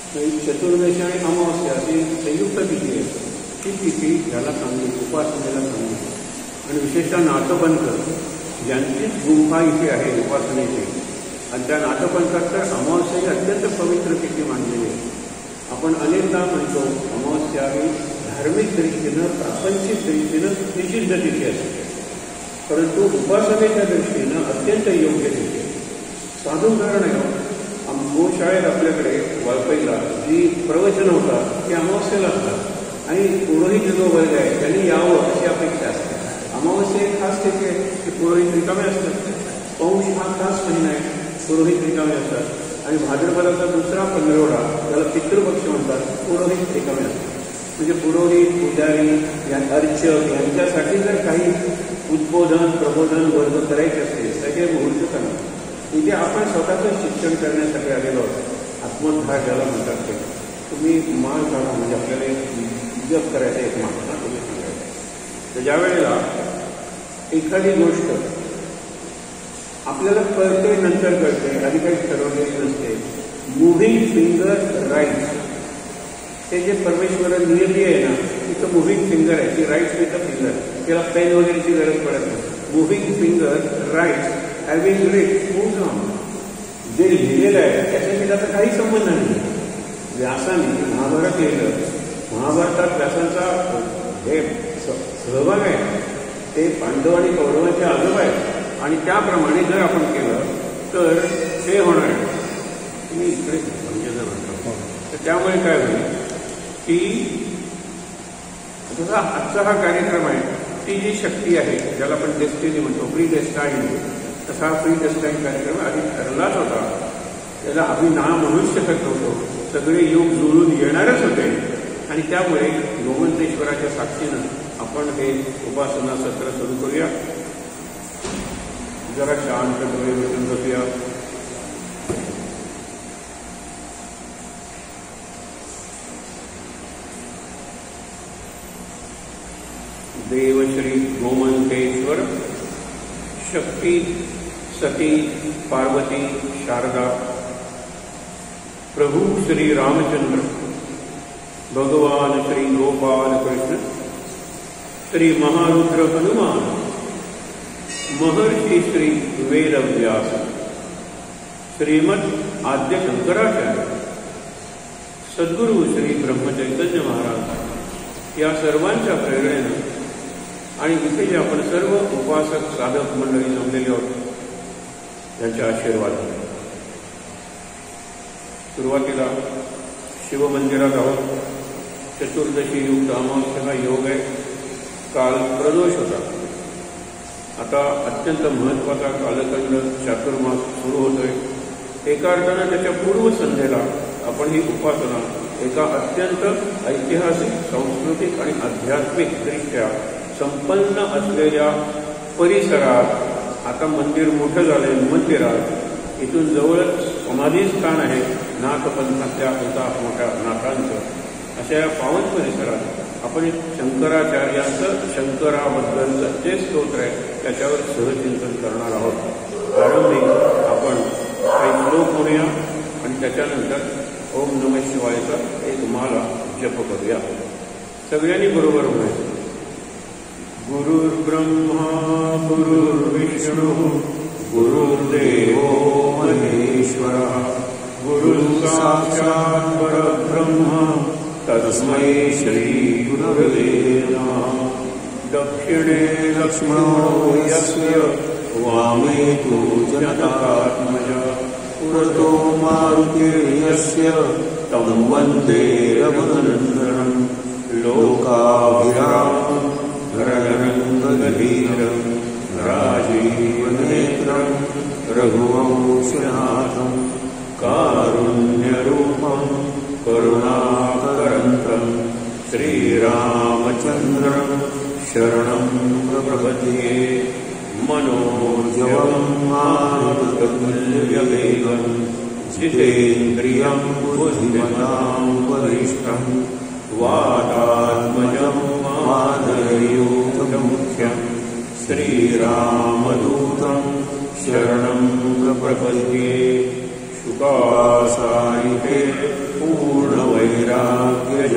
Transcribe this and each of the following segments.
चतुर्दशी आणि अमावस्या अशी संयुक्त तिथी आहे. ती तिथी याला चांगली, उपासनेला चांगली. आणि विशेषतः नाथपंथ ज्यांचीच गुंफा इथे आहे उपासनेची, आणि त्या नाथपंथात तर अमावस्या ही अत्यंत पवित्र तिथी मानलेली आहे. आपण अनेकदा म्हणतो अमावस्या ही धार्मिक दृष्टीनं, प्रापंचिक दृष्टीनं निषिद्ध तिथी असते, परंतु उपासनेच्या दृष्टीनं अत्यंत योग्य तिथी आहे. साधू उदाहरण आहे. गोशाळेत आपल्याकडे वाळपईला जी प्रवचन होतात ती अमावस्येला असतात, आणि पुरोहित जो वर्ग आहे त्यांनी यावं अशी अपेक्षा असते. अमावस्या एक खास तिथी आहे की पुरोहित रिकामे असतात. पौष हा खास महिना आहे, पुरोहित रिकामे असतात. आणि भाद्रपदाचा दुसरा पंधरवडा, त्याला पितृपक्ष म्हणतात, पुरोहित रिकामे असतात. म्हणजे पुरोहित, पुजारी, अर्चक यांच्यासाठी जर काही उद्बोधन, प्रबोधन वर्ग करायचे असतील तर हे मुहूर्त करणार. इथे आपण स्वतःचं शिक्षण करण्यासाठी आलेलो आहोत. आत्मोद्धार ज्याला म्हणतात ते. तुम्ही मान काढा, म्हणजे आपल्याला एक जप करायचं, एक मान तुम्ही सांगायचं. तर ज्या वेळेला एखादी गोष्ट आपल्याला कळते, नंतर कळते, आधी काही ठरवलेली नसते. मुव्हिंग फिंगर राईट, ते जे परमेश्वर नियती आहे ना, तिथं मुव्हिंग फिंगर आहे, ती राईट विथ अ फिंगर. त्याला पेन वगैरेची गरज पडत नाही. Moving finger write having writ moves on. जे लिहिलेलं आहे त्याच्याशी त्याचा काही संबंध नाही. व्यासाने महाभारत लिहिलं, महाभारतात व्यासांचा हे सहभाग आहे, ते पांडव आणि कौरवांचे आजोबा आहेत, आणि त्याप्रमाणे जर आपण केलं तर ते होणार आहे. तुम्ही इकडे म्हणजे जर म्हणतो तर त्यामुळे काय होईल की जसा आजचा हा कार्यक्रम आहे, ती जी शक्ती आहे ज्याला आपण डेस्टिनी म्हणतो, प्री डेस्टाईन, तसा प्री डेस्टाईन कार्यक्रम आधी ठरलाच होता. त्याला आम्ही ना म्हणूच शकत नव्हतो. सगळे योग जुळून येणारच होते, आणि त्यामुळे गोमंतेश्वराच्या साक्षीनं आपण हे उपासना सत्र सुरू करूया. जरा शांत डोळे मिटून बसूया. देव श्री गोमंतेश्वर, शक्ती सती पार्वती शारदा, प्रभु श्री रामचंद्र, भगवान श्री गोपाल कृष्ण, श्री महारुद्र हनुमान, महर्षि श्री वेदव्यास, श्रीमद आद्य शंकराचार्य, सद्गुरु श्री ब्रह्मचैतन्य महाराज या सर्वांच्या प्रेरणेनं, आणि इथे जे आपण सर्व उपासक साधक मंडळी जमलेले आहोत यांच्या आशीर्वाद. सुरुवातीला शिवमंदिरात आहोत. चतुर्दशी युक्त अमावस्येचा योग आहे. काल प्रदोष होता. आता अत्यंत महत्वाचा कालखंड चातुर्मास सुरू होतोय. एका अर्थानं त्याच्या पूर्वसंध्येला आपण ही उपासना एका अत्यंत ऐतिहासिक, सांस्कृतिक आणि आध्यात्मिक दृष्ट्या संपन्न असलेल्या परिसरात, आता मंदिर मोठं झालंय, मंदिरात इथून जवळच समाधीस्थान आहे नाथपंथातल्या एका मोठ्या नाथांचं, अशा या पावन परिसरात आपण शंकराचार्यांचं, शंकराबद्दलचं जे स्तोत्र आहे त्याच्यावर सहचिंतन करणार आहोत. प्रारंभी आपण काही श्लोक म्हणूया आणि त्याच्यानंतर ओम नमः शिवायचा एक माला जप करूया. सगळ्यांनी बरोबर म्हणायचं. गुरुर्ब्रह्मा गुरुर्विष्णू गुरुर्देवो महेश्वरः गुरुसाक्षात् परब्रह्म तस्मै श्री गुरवे नमः. दक्षिणे लक्ष्मणो यस्य वामे तु जनकात्मजा पुरतो मारुतिर्यस्य तं वन्दे रघुनन्दनं. लोकाभिरामं रणरङ्गधीरं राजीवनेत्रं रघुवंशनाथं कारुण्यरूपं करुणाकरन्तं श्रीरामचन्द्रं शरणं प्रपद्ये. मनोजवं मारुततुल्यवेगं जितेन्द्रियं बुद्धिमतां वरिष्ठं वातात्मजं माधुर्योगमुख्यं श्रीरामदूतं शरणं प्रपद्ये. शुकासारिते पूर्ण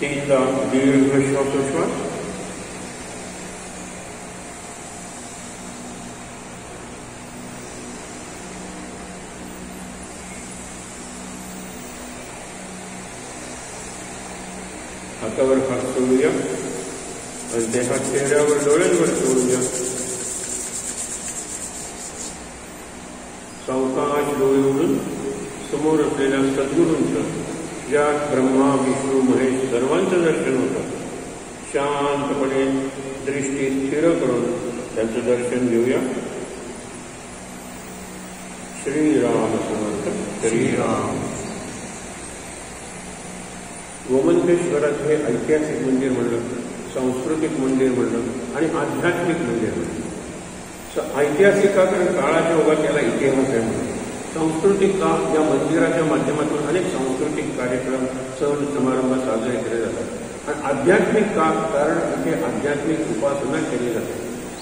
तीनदा दीर्घ श्वासोश्वास. हातावर हात सोडूया आणि ते हात चेहऱ्यावर डोळ्यांवर सोडूया. सावकाश डोळे उघडून समोर असलेल्या सद्गुरूंचं, ज्यात ब्रह्मा विष्णू महेश सर्वांचं दर्शन होतं, शांतपणे दृष्टी स्थिर करून त्यांचं दर्शन घेऊया. श्रीराम समर्थ. श्रीराम. गोमंतेश्वरात हे ऐतिहासिक मंदिर म्हणलं, सांस्कृतिक मंदिर म्हणलं आणि आध्यात्मिक मंदिर म्हणलं. ऐतिहासिक का? कारण काळाच्या ओघात त्याला इतिहास आहे म्हणून. सांस्कृतिक का? या मंदिराच्या माध्यमातून अनेक सांस्कृतिक कार्यक्रम, सण समारंभ साजरे केले जातात. आणि आध्यात्मिक का? कारण इथे आध्यात्मिक उपासना केली जाते.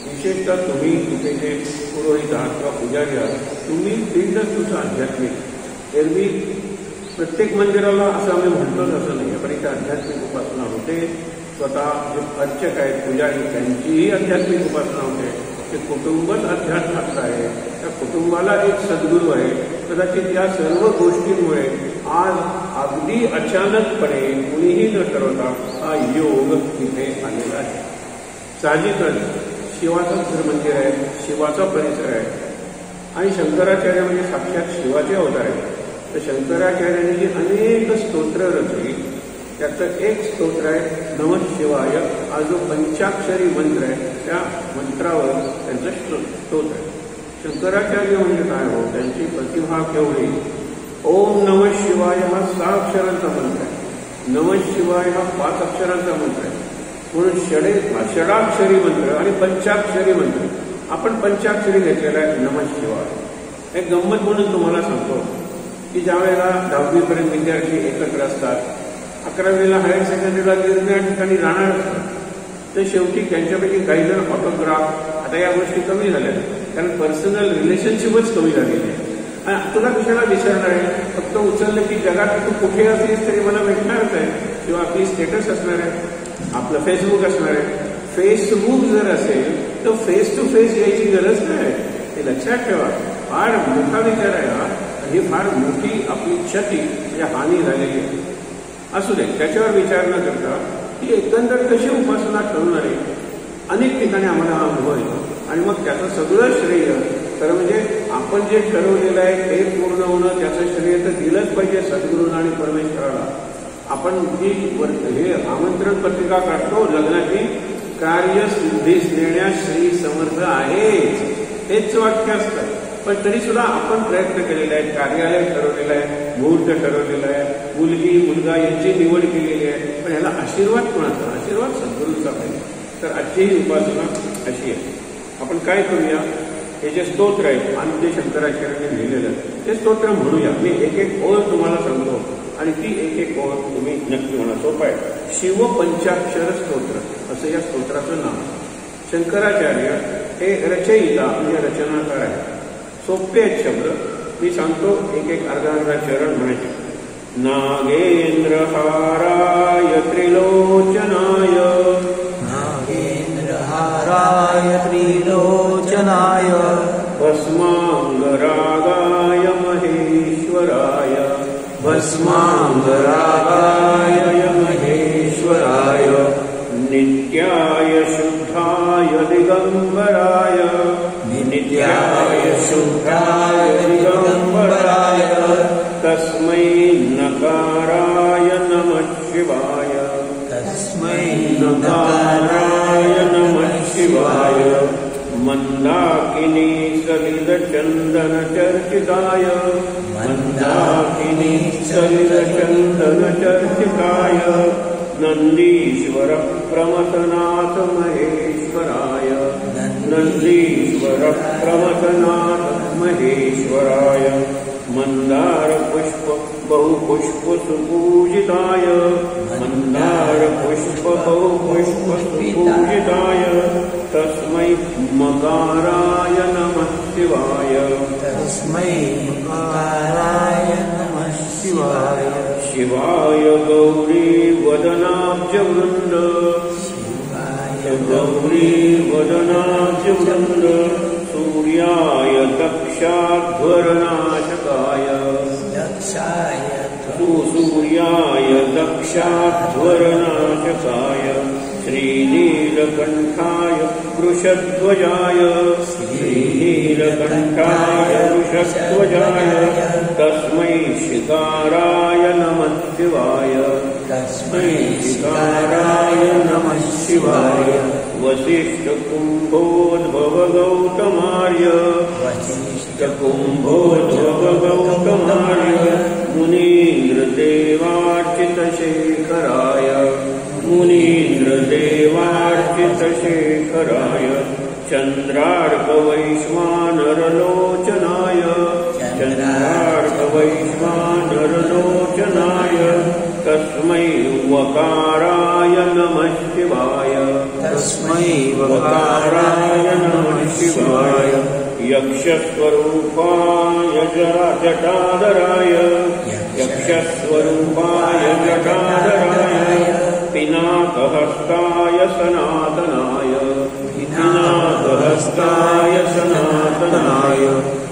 विशेषतः तुम्ही इथे जे पुरोहित आहात किंवा पुजारी आहात, तुम्ही तीनच तुमचं आध्यात्मिक. एरवी प्रत्येक मंदिराला असं आम्ही म्हणतोच असं नाही, पण इथे आध्यात्मिक उपासना होते. स्वतः जे अर्चक आहेत, पुजारी, त्यांचीही आध्यात्मिक उपासना होते. ते कुटुंबच अध्यात्माचं आहे. त्या कुटुंबाला एक सद्गुरू आहे. कदाचित या सर्व गोष्टींमुळे आज अगदी अचानकपणे कुणीही न ठरवता हा योग इथे आलेला आहे. साहजिकच शिवाचं घर मंदिर आहे, शिवाचा परिसर आहे आणि शंकराचार्य म्हणजे साक्षात शिवाचे अवतार आहे. तर शंकराचार्यांनी जी अनेक स्तोत्र रचली, त्याचं एक स्तोत्र आहे नमः शिवाय. हा जो पंचाक्षरी मंत्र आहे, त्या मंत्रावर त्यांचं स्तोत्र आहे. शंकराचार्य म्हणजे काय हो? त्यांची प्रतिभा केवढी. ओम नमः शिवाय हा 6 अक्षरांचा मंत्र आहे. नमः शिवाय हा 5 अक्षरांचा मंत्र आहे. म्हणून षडाक्षरी मंत्र आणि पंचाक्षरी मंत्र. आपण पंचाक्षरी घेतलेला आहे नमः शिवाय. एक गंमत म्हणून तुम्हाला सांगतो की ज्या वेळेला 10वीपर्यंत विद्यार्थी एकत्र असतात, 11वीला हायर सेकंडरीला निर्णय ठिकाणी जाणार असतात, तर शेवटी त्यांच्यापैकी काही जण ऑटोग्राफ, आता या गोष्टी कमी झाल्या कारण पर्सनल रिलेशनशिपच कमी झालेली आहे. आणि तुला कशाला विसरणार आहे? फक्त उचललं की जगात तू कुठे असलीस तरी मला भेटणारच आहे. किंवा आपली स्टेटस असणार आहे, आपलं फेसबुक असणार आहे. फेसबुक जर असेल तर फेस टू फेस यायची गरज नाही. हे लक्षात ठेवा. फार मोठा विचार आहे हा. ही फार मोठी आपली क्षती म्हणजे हानी झालेली आहे. असू दे, त्याच्यावर विचार न करता ही एकंदर कशी उपासना ठरवणार आहे. अनेक ठिकाणी आम्हाला हा अनुभव येतो आणि मग त्याचं सगळं श्रेय खरं म्हणजे आपण जे ठरवलेलं आहे ते पूर्ण होणं, त्याचं श्रेय तर दिलंच पाहिजे सद्गुरूंना आणि परमेश्वराला. आपण जी हे आमंत्रण पत्रिका काढतो लग्नाची, कार्यसिद्धीस नेण्यास श्री समर्थ आहे, हेच वाक्य असतं. पण तरी सुद्धा आपण प्रयत्न केलेले आहेत. कार्यालय ठरवलेलं आहे, मुहूर्त ठरवलेला आहे, मुलगी मुलगा यांची निवड केलेली आहे. पण ह्याला आशीर्वाद कोणाचा? आशीर्वाद सद्गुरूंचा पाहिजे. तर आजची ही उपासना अशी आहे. आपण काय करूया? हे जे स्तोत्र आहे आणि शंकराचार्यांनी लिहिलेलं ते स्तोत्र म्हणूया. मी एक एक ओळ तुम्हाला सांगतो आणि ती एक एक ओळ तुम्ही नक्की म्हणा. सोपं आहे. शिव पंचाक्षर स्तोत्र असं या स्तोत्राचं नाव. शंकराचार्य हे रचयिता म्हणजे रचनाकार आहे. सोपे आहेत शब्द. मी सांगतो एक एक अर्धा चरण म्हणायचे. नागेंद्र हाराय त्रिलोचनाय, नागेंद्र हाराय त्रिलोचनाय, भस्मांगरागाय महेश्वराय, भस्मांगरागाय महेश्वराय, नित्याय शुद्धाय दिगंबराय, नित्याय शुद्धाय दिगंबराय, तस्मै नकाराय नमः शिवाय, तस्मै नकाराय नमः शिवाय, मंदाकिनी सलिल चंदन चर्चिताय, मंदाकिनी सलिल चंदन चर्चिताय, नंदीश्वर प्रमथनाथ महेश्वराय, नंदीश्वर प्रमथनाथ महेश्वराय, मंदार पुष्प बहुपुष्प सुपूजिताय, मंदार पुष्प बहुपुष्प सुपूजिताय, तस्मै मकाराय नमः शिवाय, तस्मै मकाराय नमः शिवाय शिवाय गौरी वदनाब्जवृंद शिवाय गौरी वदनाब्जवृंद सूर्याय दक्षाध्वरनाशकाय दक्षाय सूर्याय दक्षाध्वरनाशकाय श्रीनीलकण्ठाय वृषध्वजाय श्रीनीलकण्ठाय वृषध्वजाय तस्मै शिकाराय नमः शिवाय तस्मै शिकाराय नमः शिवाय वसिष्ठकुम्भोद्भव गौतमार्य वसिष्ठकुम्भोद्भव गौतमार्य मुनीन्द्रदेवार्चितशेखराय मुनीन्द्रदेवार्चितशेखराय चन्द्रार्कवैश्वानरलोचनाय चन्द्रार्कवैश्वानरलोचनाय तस्मै वकाराय नमः शिवाय तस्मै वकाराय नमः शिवाय यक्षस्वरूपाय जटाधराय यक्षस्वरूपाय जटाधराय पिनाकहस्ताय सनातनाय पिनाकहस्ताय सनातनाय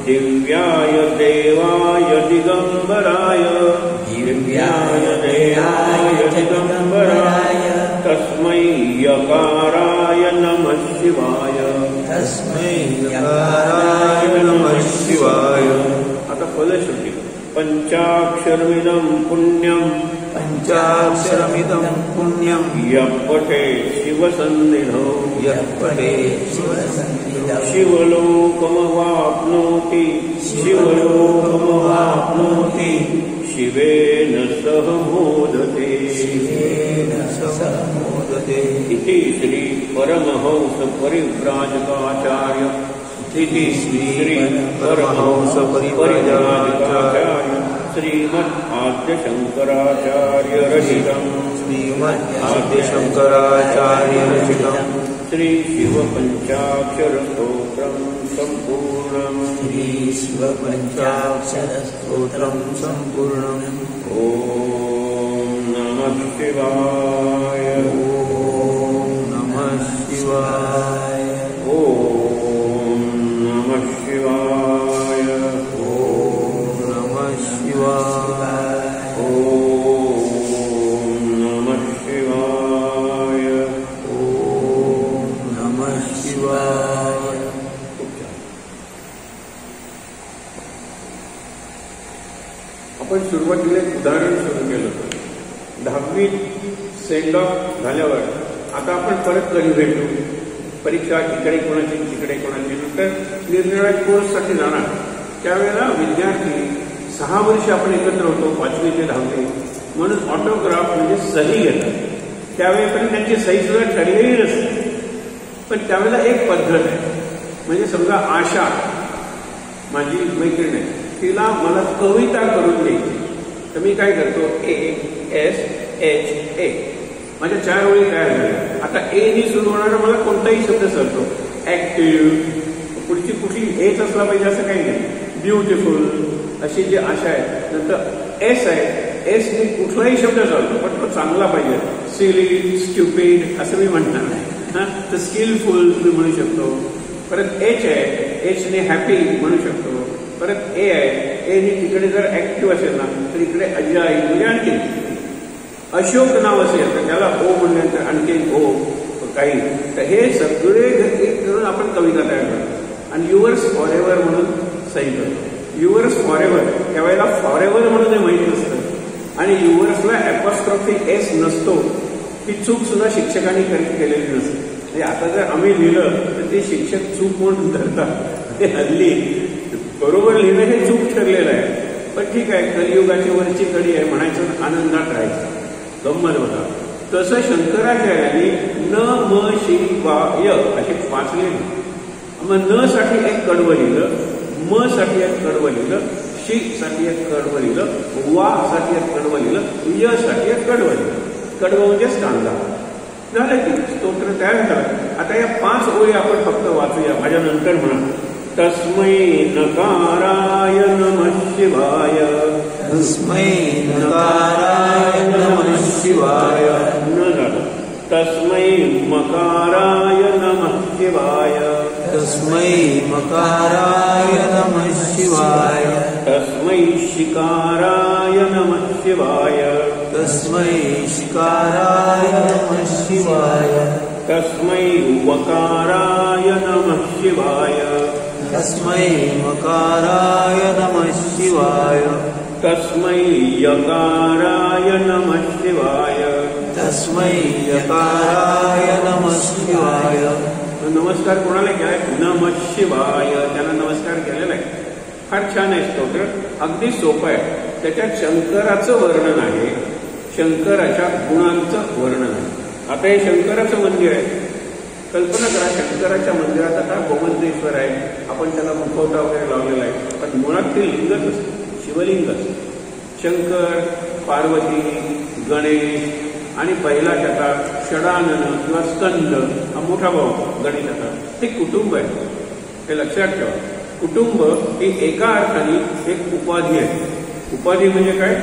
दिव्याय देवाय दिगंबराय दिव्याय देवाय दिगंबराय तस्मै यकाराय नमः शिवाय तस्मै यकाराय नमः शिवाय आता फलश्रुती पंचाक्षरमिदं पुण्यं पंचाक्षरमिदं पुण्यं यः पठेत् शिवसन्निधौ यः पठेत् शिवसन्निधौ शिवलोकमवाप्नोति शिवलोकमवाप्नोति शिवेन सह मोदते शिवेन सह मोदते इति श्री परमहंस परिव्राजकाचार्य इति श्री परमहंस परिव्राजकाचार्य श्रीमद् आद्य शंकराचार्य रचितं श्रीमद् आद्य शंकराचार्य रचितं श्री शिव पंचाक्षर स्तोत्रं संपूर्णं श्री शिव पंचाक्षर स्तोत्रं संपूर्णम् ओम नमः शिवाय ओम नमः शिवाय ओम नमः शिवाय ओम नमः शिवाय ओम नमः शिवाय ओम नमः शिवाय आपण सुरुवातीला एक उदाहरण सुरू केलं होतं. 10वी सेंड ऑफ झाल्यावर आता आपण परत कधी भेटू, परीक्षा इकडे कोणाची तिकडे कोणाची, नंतर निरनिराळ्या कोर्ससाठी जाणार. त्यावेळेला विद्यार्थी 6 वर्ष आपण एकत्र होतो, 5वी ते 10वी, म्हणून ऑटोग्राफ म्हणजे सही घेतात. त्यावेळेपर्यंत त्यांची सही सुद्धा ठरलेली नसते. पण त्यावेळेला एक पद्धत आहे, म्हणजे समजा आशा माझी मैत्रीण आहे, तिला मला कविता करून द्यायची, तर मी काय करतो ASHA माझ्या 4 ओळी तयार झाल्या. आता ए नी सुरू होणारा मला कोणताही शब्द सरतो. ऍक्टिव्ह, पुढची कुठली एच असला पाहिजे असं काही नाही. ब्युटिफुल अशी जी आशा आहे. नंतर एस आहे, एस ने कुठलाही शब्द चालतो पण तो चांगला पाहिजे. सिली, स्ट्युपिड असं मी म्हणणार नाही. तर स्किलफुल मी म्हणू शकतो. परत एच आहे, एच ने हॅपी म्हणू शकतो. परत ए आहे, ए ने तिकडे जर ऍक्टिव्ह असेल ना तर इकडे अजाई म्हणजे आणखी. अशोक नाव असेल तर त्याला ओ म्हणल्यानंतर आणखी ओ काही. तर हे सगळे एक करून आपण कविता तयार करतो आणि युवर्स फॉर एव्हर म्हणून सही करतो. युवर्स फॉर एव्हर त्यावेळेला फॉर एव्हर म्हणून ते माहीत नसतं आणि युवर्सला ॲपॉस्ट्रॉफी एस नसतो. ती चूक सुद्धा शिक्षकांनी केलेली नसते. म्हणजे आता जर आम्ही लिहिलं तर ते शिक्षक चूक म्हणून धरतात. ते हल्ली बरोबर लिहिणं हे चूक ठरलेलं आहे. पण ठीक आहे, कलियुगाची वरची कडी आहे म्हणायचं, आनंदात राहायचं, गंमत होता. तसं शंकराचार्यांनी न म शिवाय असे 5 लिहिले. मग न साठी एक कडवं लिहिलं, म साठी एक कडवं लिहिलं, शी साठी एक कडवं लिहिलं, वा साठी एक कडवं लिहिलं, य साठी एक कडवं लिहिलं. कडवं म्हणजे स्टांजा. झालं की स्तोत्र तयार झालं. आता या 5 ओळी आपण फक्त वाचूया, माझ्या नंतर म्हणा. तस्मै नकाराय नमः शिवाय तस्मै नकाराय नमः शिवाय न झालं तस्मै मकाराय नमः शिवाय तस्मै मकाराय नमः शिवाय तस्मै शिकाराय नमः शिवाय तस्मै शिकाराय नमः शिवाय तस्मै वकाराय नमः शिवाय तस्मै मकाराय नमः शिवाय तस्मै यकाराय नमः शिवाय तस्मै यकाराय नमः शिवाय नमस्कार कोणाला केलाय नमः शिवाय त्यांना नमस्कार केलेला आहे फार छान आहे स्तोत्र अगदी सोपं आहे त्याच्यात शंकराचं वर्णन आहे शंकराच्या गुणांचं वर्णन आहे आता हे शंकराचं मंदिर आहे कल्पना करा शंकराच्या मंदिरात आता गोमंतेश्वर आहे आपण त्याला मुखवटा वगैरे लावलेला आहे पण मुळात ते लिंगच असतं शिवलिंगच शंकर पार्वती गणेश आणि पहिला त्याचा षडानन किंवा स्कंद हा मोठा भाऊ गणेशाचा ते कुटुंब आहे हे लक्षात ठेवा कुटुंब ही एका अर्थाने एक उपाधी आहे उपाधी म्हणजे काय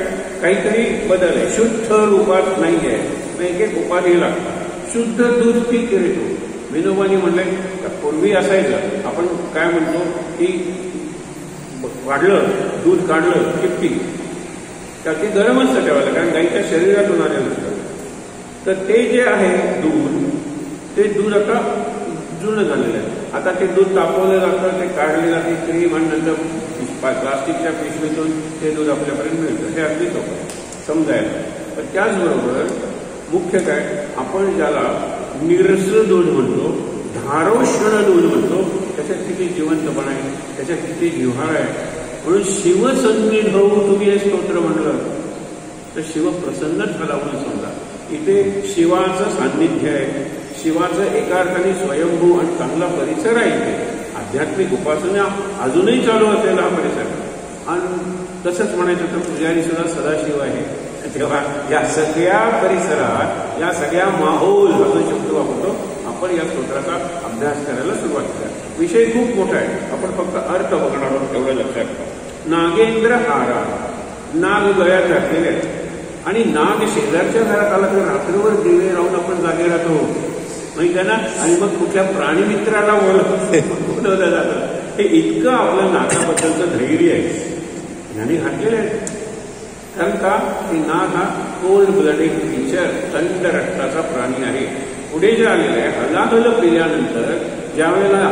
काहीतरी बदल आहे शुद्ध रूपात नाही आहे एक एक उपाधी लागतात शुद्ध दूध पीक येतो विनोबानी म्हणलंय पूर्वी असायचं आपण काय म्हणतो की वाढलं दूध काढलं की पीक तर ते गरम असतं ठेवायला कारण गाईच्या शरीरातून आलेलं असतं तर ते जे आहे ते दूध आता जुनं झालेलं आहे आता ते दूध तापवलं जातं ते काढले जाते क्रीम आणि नंतर प्लास्टिकच्या पिशवीतून ते दूध आपल्यापर्यंत मिळतं हे अगदी सोपं समजायला पण त्याचबरोबर मुख्य काय आपण ज्याला निरस दूध म्हणतो धारोष्ण दूध म्हणतो त्याच्यात किती जिवंतपणा आहे त्याच्यात किती जिव्हाळा आहे म्हणून शिवसन्निधौ तुम्ही हे स्तोत्र म्हणलं तर शिव प्रसन्न झाला म्हणून समजा इथे शिवाचं सान्निध्य आहे शिवाचं एका अर्थाने स्वयंभू आणि चांगला परिसर आहे इथे आध्यात्मिक उपासना अजूनही चालू असलेला हा परिसर आणि तसंच म्हणायचं तर पुजारी सुद्धा सदाशिव आहे तेव्हा या सगळ्या परिसरात या सगळ्या माहोल असा शब्द वापरतो आपण या स्तोत्राचा अभ्यास करायला सुरुवात करा विषय खूप मोठा आहे आपण फक्त अर्थ बघणार आहोत एवढं लक्षात ठेवा नागेंद्र हारा नाग गळ्यात घातलेले आहेत आणि नाग शेजारच्या घरात आला तर रात्रभर दिवे राहून आपण जागे राहतो माहिती आहे ना आणि मग कुठल्या प्राणीमित्राला बोलवलं जातं हे इतकं आपलं नागाबद्दलचं धैर्य आहे यांनी घातलेलं आहे कारण का की नाग हा कोल्ड ब्लडेड क्रीचर थंड रक्ताचा प्राणी आहे पुढे जे आलेलं आहे हलाहल पिल्यानंतर ज्यावेळेला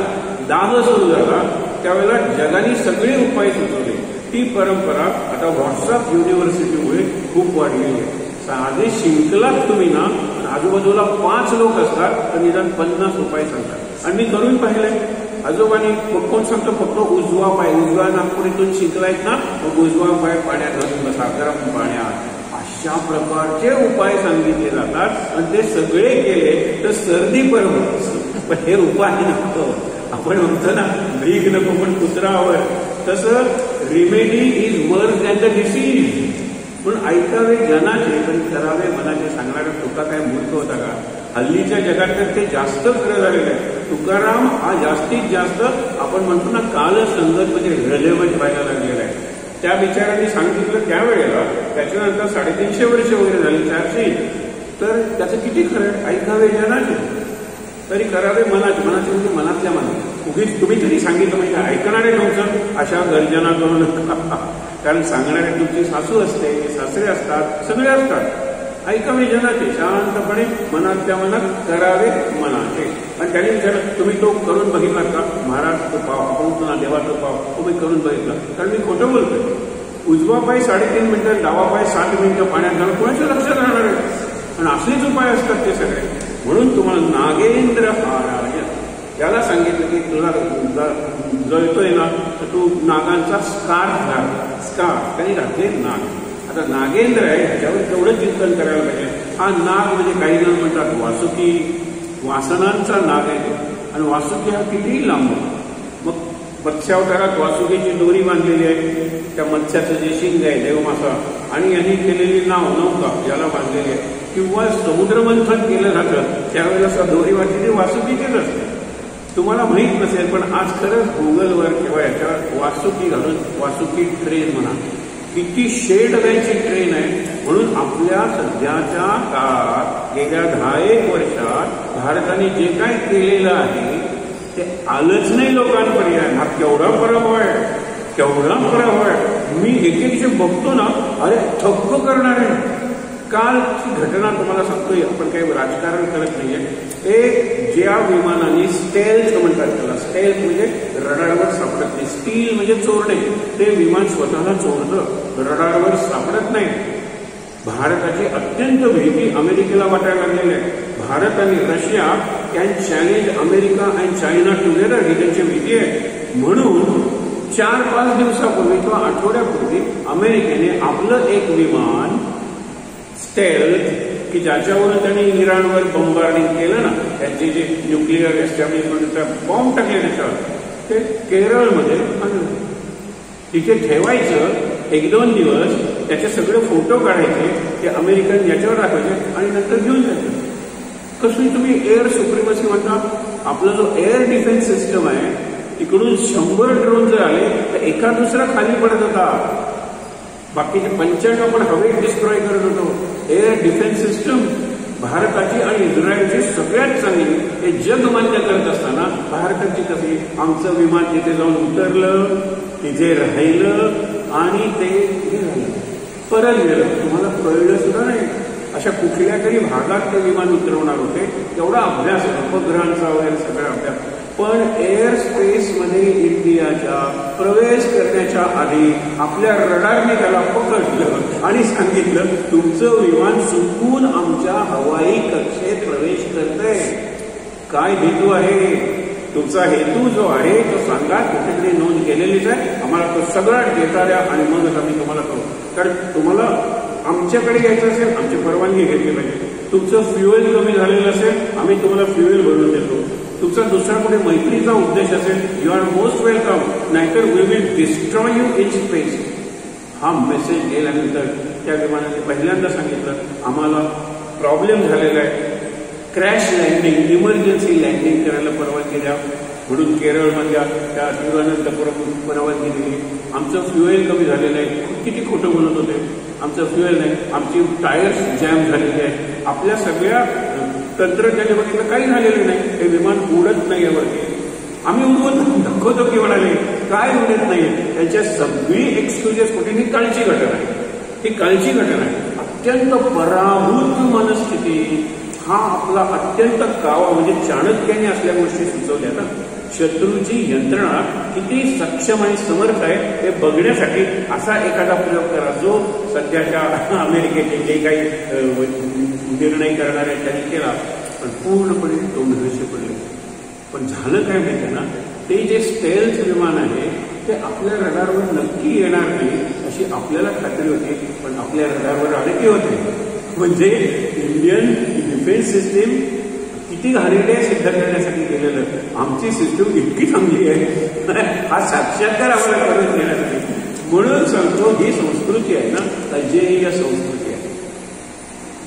दाह सुरू झाला त्यावेळेला जगाने सगळे उपाय सुचवले ती परंपरा आता व्हॉट्सअप युनिव्हर्सिटीमुळे खूप वाढलेली आहे साधे शिंकलात तुम्ही ना आजूबाजूला 5 लोक असतात तर निदान 50 उपाय सांगतात आणि मी करून पाहिलंय आजोबांनी कोण सांगतो फक्त उजवा नागपुरीतून शिंकलायत ना मग उजवा पाय पाण्यात घालून बसा गरम पाण्यात अशा प्रकारचे उपाय सांगितले जातात आणि ते सगळे केले तर सर्दी बरोबर पण हे उपाय नको आपण म्हणतो ना भीक नको पण कुत्रा हवं तसं रिमेडी इज वर्स दॅन द डिसीज पण ऐकावे जनाचे पण करावे मनाचे सांगणारा तुका काय मूर्ख होता का हल्लीच्या जगात तर ते जास्त खरं झालेलं आहे तुकाराम हा जास्तीत जास्त आपण म्हणतो ना कालसंगत म्हणजे रेलेव्हंट व्हायला लागलेला आहे त्या विचारांनी सांगितलं त्यावेळेला त्याच्यानंतर 350 वर्ष वगैरे झाली 400 तर त्याचं किती खरं ऐकावे जनाचे तरी करावे मनाचे म्हणजे मनातल्या मनात उगीच तुम्ही तरी सांगितलं म्हणजे ऐकणारे तुमचं अशा गर्जना करू नका कारण सांगणारे तुमची सासू असते सासरे असतात सगळे असतात ऐकावे जनाचे शांतपणे मनातल्या मनात करावे मनाचे आणि त्यांनी विचारलं तुम्ही तो करून बघितलात का महाराज तो पाव आपण पुन्हा देवाचं पाव तुम्ही करून बघितला कारण मी खोटं बोलतोय उजवा पाय 3.5 मिनिटं डावा पाय 7 मिनिटं पाण्यात घालून कोणाच्या लक्षात राहणार आहे आणि असलेच उपाय असतात ते सगळे म्हणून तुम्हाला नागेंद्र हाराय त्याला सांगितलं की तुला जळतोय ना तर तू नागांचा स्कार्फ त्यांनी घातले नाग आता नागेंद्र आहे ह्याच्यावर तेवढं चिंतन करायला पाहिजे हा नाग म्हणजे काही जण म्हणतात वासुकी वासनांचा नाग आहे आणि वासुकी हा कितीही लांब मग मत्स्यावतारात वासुकीची दोरी बांधलेली आहे त्या मत्स्याचं जे शिंग आहे देवमासा आणि यांनी केलेली नौका याला बांधलेली आहे किंवा समुद्रमंथन केलं जातं त्यावेळेला दोरी बांधलेली वासुकीचीच असते तुम्हाला माहीत नसेल पण आज खरंच गुगलवर किंवा याच्यावर वासुकी घालून वासुकी ट्रेन म्हणा, किती शेडव्याची ट्रेन आहे. म्हणून आपल्या सध्याच्या काळात गेल्या 10-1 वर्षात भारताने जे काय केलेलं आहे ते आलंच नाही लोकांपर्यंत. हा केवढा पराभव आहे, केवढा पराभव आहे. मी एक जे बघतो ना, अरे थक्क करणार आहे. कालची घटना तुम्हाला सांगतोय, आपण काही राजकारण करत नाहीये. एक ज्या विमानाने स्टेल्थ म्हणतात त्याला, स्टेल्थ म्हणजे रडारवर सापडत नाही, स्टील म्हणजे चोरणे, ते विमान स्वतःला चोरतं, रडारवर सापडत नाही. भारताची अत्यंत भीती अमेरिकेला वाटायला लागलेली आहे. भारत आणि Russia can challenge America and China together, ही त्यांची भीती आहे. म्हणून 4-5 दिवसापूर्वी किंवा आठवड्यापूर्वी अमेरिकेने आपलं एक विमान स्टेल्थ, की ज्याच्यावरून त्यांनी इराणवर बॉम्बार्डिंग केलं ना, त्यांचे जे न्यूक्लिअर एस्टॅब्लिशमेंटचा बॉम्ब टाकले त्याच्यावर, ते केरळमध्ये आणलं. तिथे ठेवायचं 1-2 दिवस, त्याचे सगळे फोटो काढायचे, ते अमेरिकन याच्यावर दाखवायचे आणि नंतर घेऊन जायचं. कसं तुम्ही एअर सुप्रिमसी म्हणता. आपला जो एअर डिफेन्स सिस्टम आहे, तिकडून 100 ड्रोन जर आले तर एका दुसरा खाली पडत होता, बाकीचे 95 आपण हवेत डिस्ट्रॉय करत होतो. एअर डिफेन्स सिस्टम भारताची आणि इस्रायलची सगळ्यात चांगली हे जग मान्य करत असताना भारताची कशी, आमचं विमान तिथे जाऊन उतरलं, तिथे राहिलं आणि ते झालं, परत गेलं. तुम्हाला कळलं सुद्धा नाही. अशा कुठल्या तरी भागात ते विमान उतरवणार होते. एवढा अभ्यास, उपग्रहांचा वगैरे सगळा अभ्यास. पण एअर स्पेसमध्ये इंडियाच्या प्रवेश करण्याच्या आधी आपल्या रडारने त्याला पकडलं आणि सांगितलं, तुमचं विमान चुकून आमच्या हवाई कक्षेत प्रवेश करतंय. काय हेतू आहे तुमचा? हेतू जो आहे तो सांगा, कुठेतरी नोंद केलेलीच आहे, आम्हाला तो सगळा डेटा द्या आणि मगच आम्ही तुम्हाला करू. कारण तुम्हाला आमच्याकडे यायचं असेल, आमची परवानगी घेतली पाहिजे. तुमचं फ्युएल कमी झालेलं असेल, आम्ही तुम्हाला फ्युएल भरून देतो. तुमचा दुसरा कुठे मैत्रीचा उद्देश असेल, यू आर मोस्ट वेलकम, नाहीतर we will destroy you in space. हा मेसेज गेल्यानंतर त्या विमानाने पहिल्यांदा सांगितलं, आम्हाला प्रॉब्लेम झालेला आहे, क्रॅश लँडिंग, इमर्जन्सी लँडिंग करायला परवानगी द्या. म्हणून केरळमधल्या त्या तिरुवनंतपुरम परवानगी दिली. आमचं फ्युएल कमी झालेलं आहे. किती खोटं बोलत होते, आमचं फ्युएल नाही, आमची टायर्स जॅम झालेली आहे. आपल्या सगळ्या तंत्रज्ञाने बघितलं काही झालेलं नाही, हे विमान उडत नाही आहे वरती. आम्ही उडवून दाखवतो की म्हणाले, काय उडत नाही. त्यांच्या सगळी एक्सक्युजेस कुठे, ही कालची घटना आहे, ही कालची घटना आहे. अत्यंत पराभूत मनस्थिती, हा आपला अत्यंत कावा, म्हणजे चाणक्याने असल्या गोष्टी सुचवल्या ना. शत्रूची यंत्रणा किती सक्षम आणि समर्थ आहे हे बघण्यासाठी असा एखादा प्रयोग करा, जो सध्याच्या अमेरिकेचे जे काही निर्णय करणारे त्यांनी केला. पण पूर्णपणे तो नैराश्य पडले. पण झालं काय माहिती ना, ते जे स्टेल्थ विमान आहे ते आपल्या रडारवर नक्की येणार नाही अशी आपल्याला खात्री होती, पण आपल्या रडारवर आले की होते. म्हणजे इंडियन डिफेन्स सिस्टीम किती घाणेरडे सिद्ध करण्यासाठी केलेलं. आमची सिस्टीम इतकी चांगली आहे, हा साक्षात्कार आम्हाला करून देण्यासाठी. म्हणून सांगतो, ही संस्कृती आहे ना, अजेय संस्कृती आहे.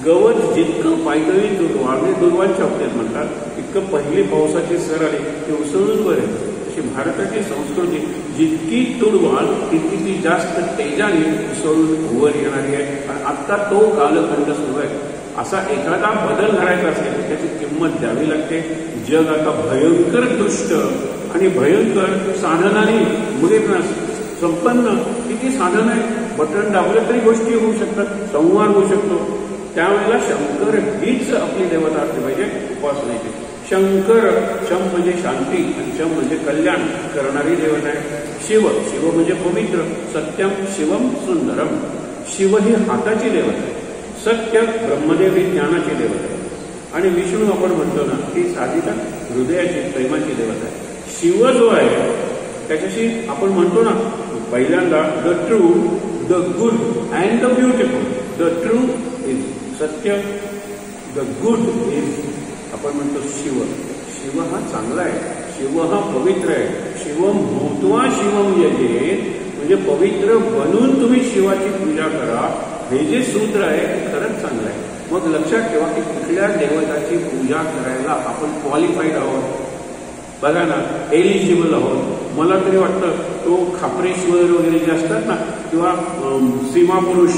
गवत जितकं पायदळी दुर्वाळ, दुर्वांच्या बाबतीत म्हणतात, इतकं पहिली पावसाची सर आली ते उसळून वर आहे. अशी भारताची संस्कृती जितकी तुडवाळ तितकी ती जास्त तेजाने उसळून वर येणारी आहे. आणि आत्ता तो कालखंड सुरू आहे. असा एखादा बदल करायचा असेल त्याची किंमत द्यावी लागते. जग आता भयंकर दुष्ट आणि भयंकर साधनाने मुलींना संपन्न, किती साधन आहे. बटन दाबलं तरी गोष्टी होऊ शकतात, संवाद होऊ शकतो. त्यावेळेला शंकर हीच आपली देवता असली पाहिजे उपासनेची. शंकर, शम म्हणजे शांती आणि शम म्हणजे कल्याण करणारी देवता आहे. शिव, शिव म्हणजे पवित्र, सत्यम शिवम सुंदरम. शिव ही हाताची देवता आहे. सत्य ब्रह्मदेव ही ज्ञानाची देवता आहे. आणि विष्णू आपण म्हणतो ना, ती साधिका हृदयाची प्रेमाची देवता आहे. शिव जो आहे त्याच्याशी आपण म्हणतो ना पहिल्यांदा, the true, the good and the beautiful. The true is सत्य, द गुड इज आपण म्हणतो शिव. शिव हा चांगला आहे, शिव हा पवित्र आहे. शिवम भूत्वा शिवम यजे, म्हणजे पवित्र बनून तुम्ही शिवाची पूजा करा. हे जे सूत्र आहे ते खरंच चांगलं आहे. मग लक्षात ठेवा की कुठल्या देवताची पूजा करायला आपण क्वालिफाईड आहोत. बघा ना, एलिजिबल आहोत. मला तरी वाटतं तो खापरेश्वर वगैरे जे असतात ना, किंवा सीमापुरुष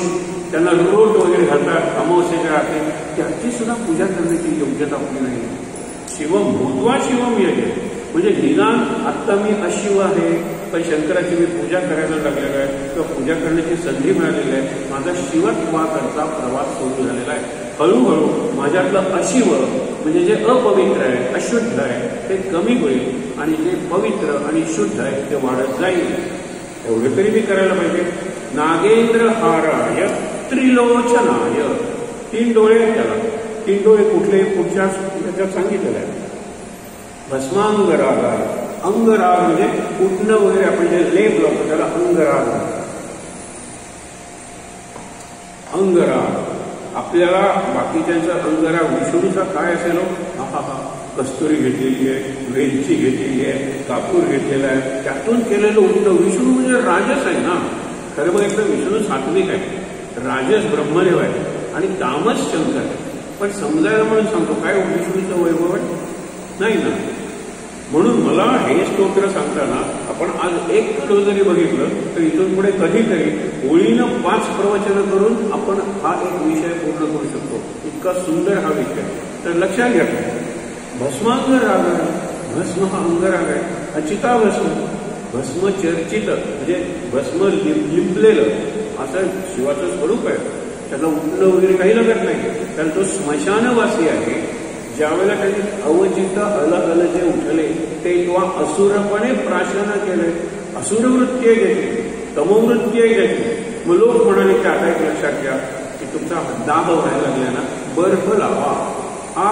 त्यांना रोट वगैरे घालतात अमावस्येच्या रात्री, त्याची सुद्धा पूजा करण्याची योग्यता आपली नाही. शिवम भूत्वा शिवम यजे, म्हणजे निदान आत्ता मी अशिव आहे, पण शंकराची मी पूजा करायला लागलेलो आहे किंवा पूजा करण्याची संधी मिळालेली आहे. माझा शिवत्वाकरता प्रवास सुरू झालेला आहे. हळूहळू माझ्यातलं अशिव म्हणजे जे अपवित्र आहे, अशुद्ध आहे, ते कमी होईल आणि जे पवित्र आणि शुद्ध आहे ते वाढत जाईल. एवढं तरी मी करायला पाहिजे. नागेंद्र हाराय त्रिलोचनाय, 3 डोळे आहेत त्याला. 3 डोळे कुठले पुढच्या याच्यात सांगितलेलं आहे. भस्मांगरागाय, अंगराग म्हणजे उठणं वगैरे आपण जे लेप लावतो त्याला अंगराग. अंगराग आपल्याला बाकीच्यांचा अंगराग विष्णूचा काय असेल, कस्तुरी घेतलेली आहे, वेलची घेतलेली आहे, कापूर घेतलेला आहे, त्यातून केलेलं उठणं. विष्णू म्हणजे राजस आहे ना. खरं बघितलं विष्णू सात्विक आहे, राजस ब्रह्मदेव आहे आणि तामस शंकर आहे. पण समजायला म्हणून सांगतो काय विष्णूचं वैभव आहे नाही ना. म्हणून मला हे स्तोत्र सांगताना आपण आज 1 किलो जरी बघितलं तर इथून पुढे कधीतरी ओळीनं 5 प्रवचनं करून आपण हा एक विषय पूर्ण करू शकतो. इतका सुंदर हा विषय. तर लक्षात घ्या, भस्मांग राग आहे. भस्म हा अंगराग आहे. चिताभस्म, भस्म चर्चित म्हणजे भस्म लिंपलेलं असं शिवाचं स्वरूप आहे. त्याला उठणं वगैरे काही लागत नाही, कारण तो स्मशानवासी आहे. ज्यावेळेला त्यांनी अवचित अलग जे उठले ते किंवा असुरपणे प्राशन केले, असुरवृत्ती घेतली, तमोवृत्ती घेतली. मग लोक म्हणाले की आता एक लक्षात घ्या की तुमचा दाब व्हायला लागला ना, बर्फ लावा. हा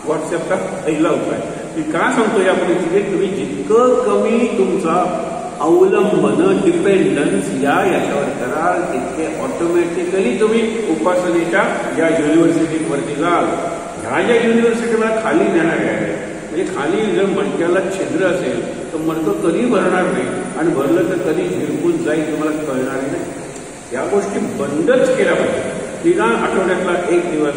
व्हॉट्सअपचा पहिला उपाय. मी का सांगतो या परिस्थितीत, तुम्ही जितकं कमी तुमचा अवलंबन डिपेंडन्स याच्यावर कराल तितके ऑटोमॅटिकली तुम्ही उपासनेच्या या युनिव्हर्सिटीत वरती जाल. ह्या ज्या युनिव्हर्सिटीला खाली देणारे आहे, म्हणजे खाली जर मणक्याला छिद्र असेल तर मणकं कधी भरणार नाही आणि भरलं तर कधी झिरपून जाईल तुम्हाला कळणार नाही. या गोष्टी बंदच केल्या पाहिजे. निदान आठवड्यातला 1 दिवस,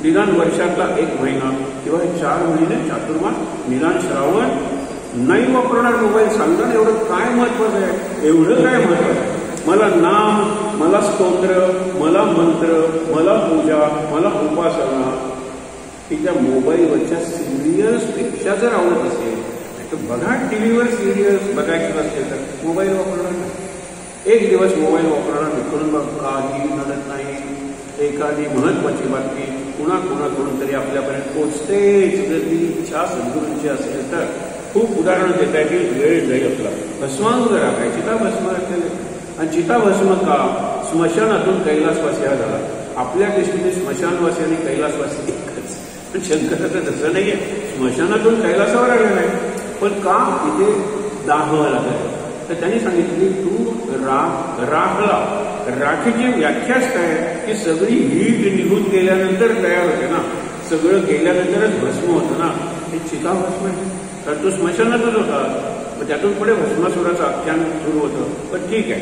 निदान वर्षातला 1 महिना किंवा 4 महिने चातुर्मास, निदान श्रावण नाही वापरणार मोबाईल. सांगा एवढं काय महत्वाचं आहे, एवढं काय महत्वाचं आहे. मला नाम, मला स्तोत्र, मला मंत्र, मला पूजा, मला उपासना की त्या मोबाईलवरच्या सिरियल्सपेक्षा जर आवडत असेल तर बघा, टीव्हीवर सिरियल्स बघायचं असेल तर मोबाईल वापरणार नाही. 1 दिवस मोबाईल वापरणार विकून बघ, काही नडत नाही. एखादी महत्वाची बातमी कुणाकडून तरी आपल्यापर्यंत पोचतेच. जर ती इच्छा सद्गुरूंची असेल तर खूप उदाहरण देता येतील, वेळ जाईल आपला. भस्मांग राखाय, चिताभस्म केले. आणि चिताभस्म का? स्मशानातून कैलासवासी हा झाला. आपल्या दृष्टीने स्मशानवासी आणि कैलासवासी एकच. पण शंकराचं तसं नाहीये. स्मशानातून कैलासावर आलेला आहे, पण का इथे दाह लागलाय. तर त्यांनी सांगितली तू राखला. राखीची व्याख्याच काय की सगळी हीट निघून गेल्यानंतर तयार होते ना, सगळं गेल्यानंतरच भस्म होतं ना. हे चिताभस्म आहे, तर तो स्मशानातच होता. मग त्यातून पुढे भस्मासुराचं आख्यान सुरू होतं. पण ठीक आहे,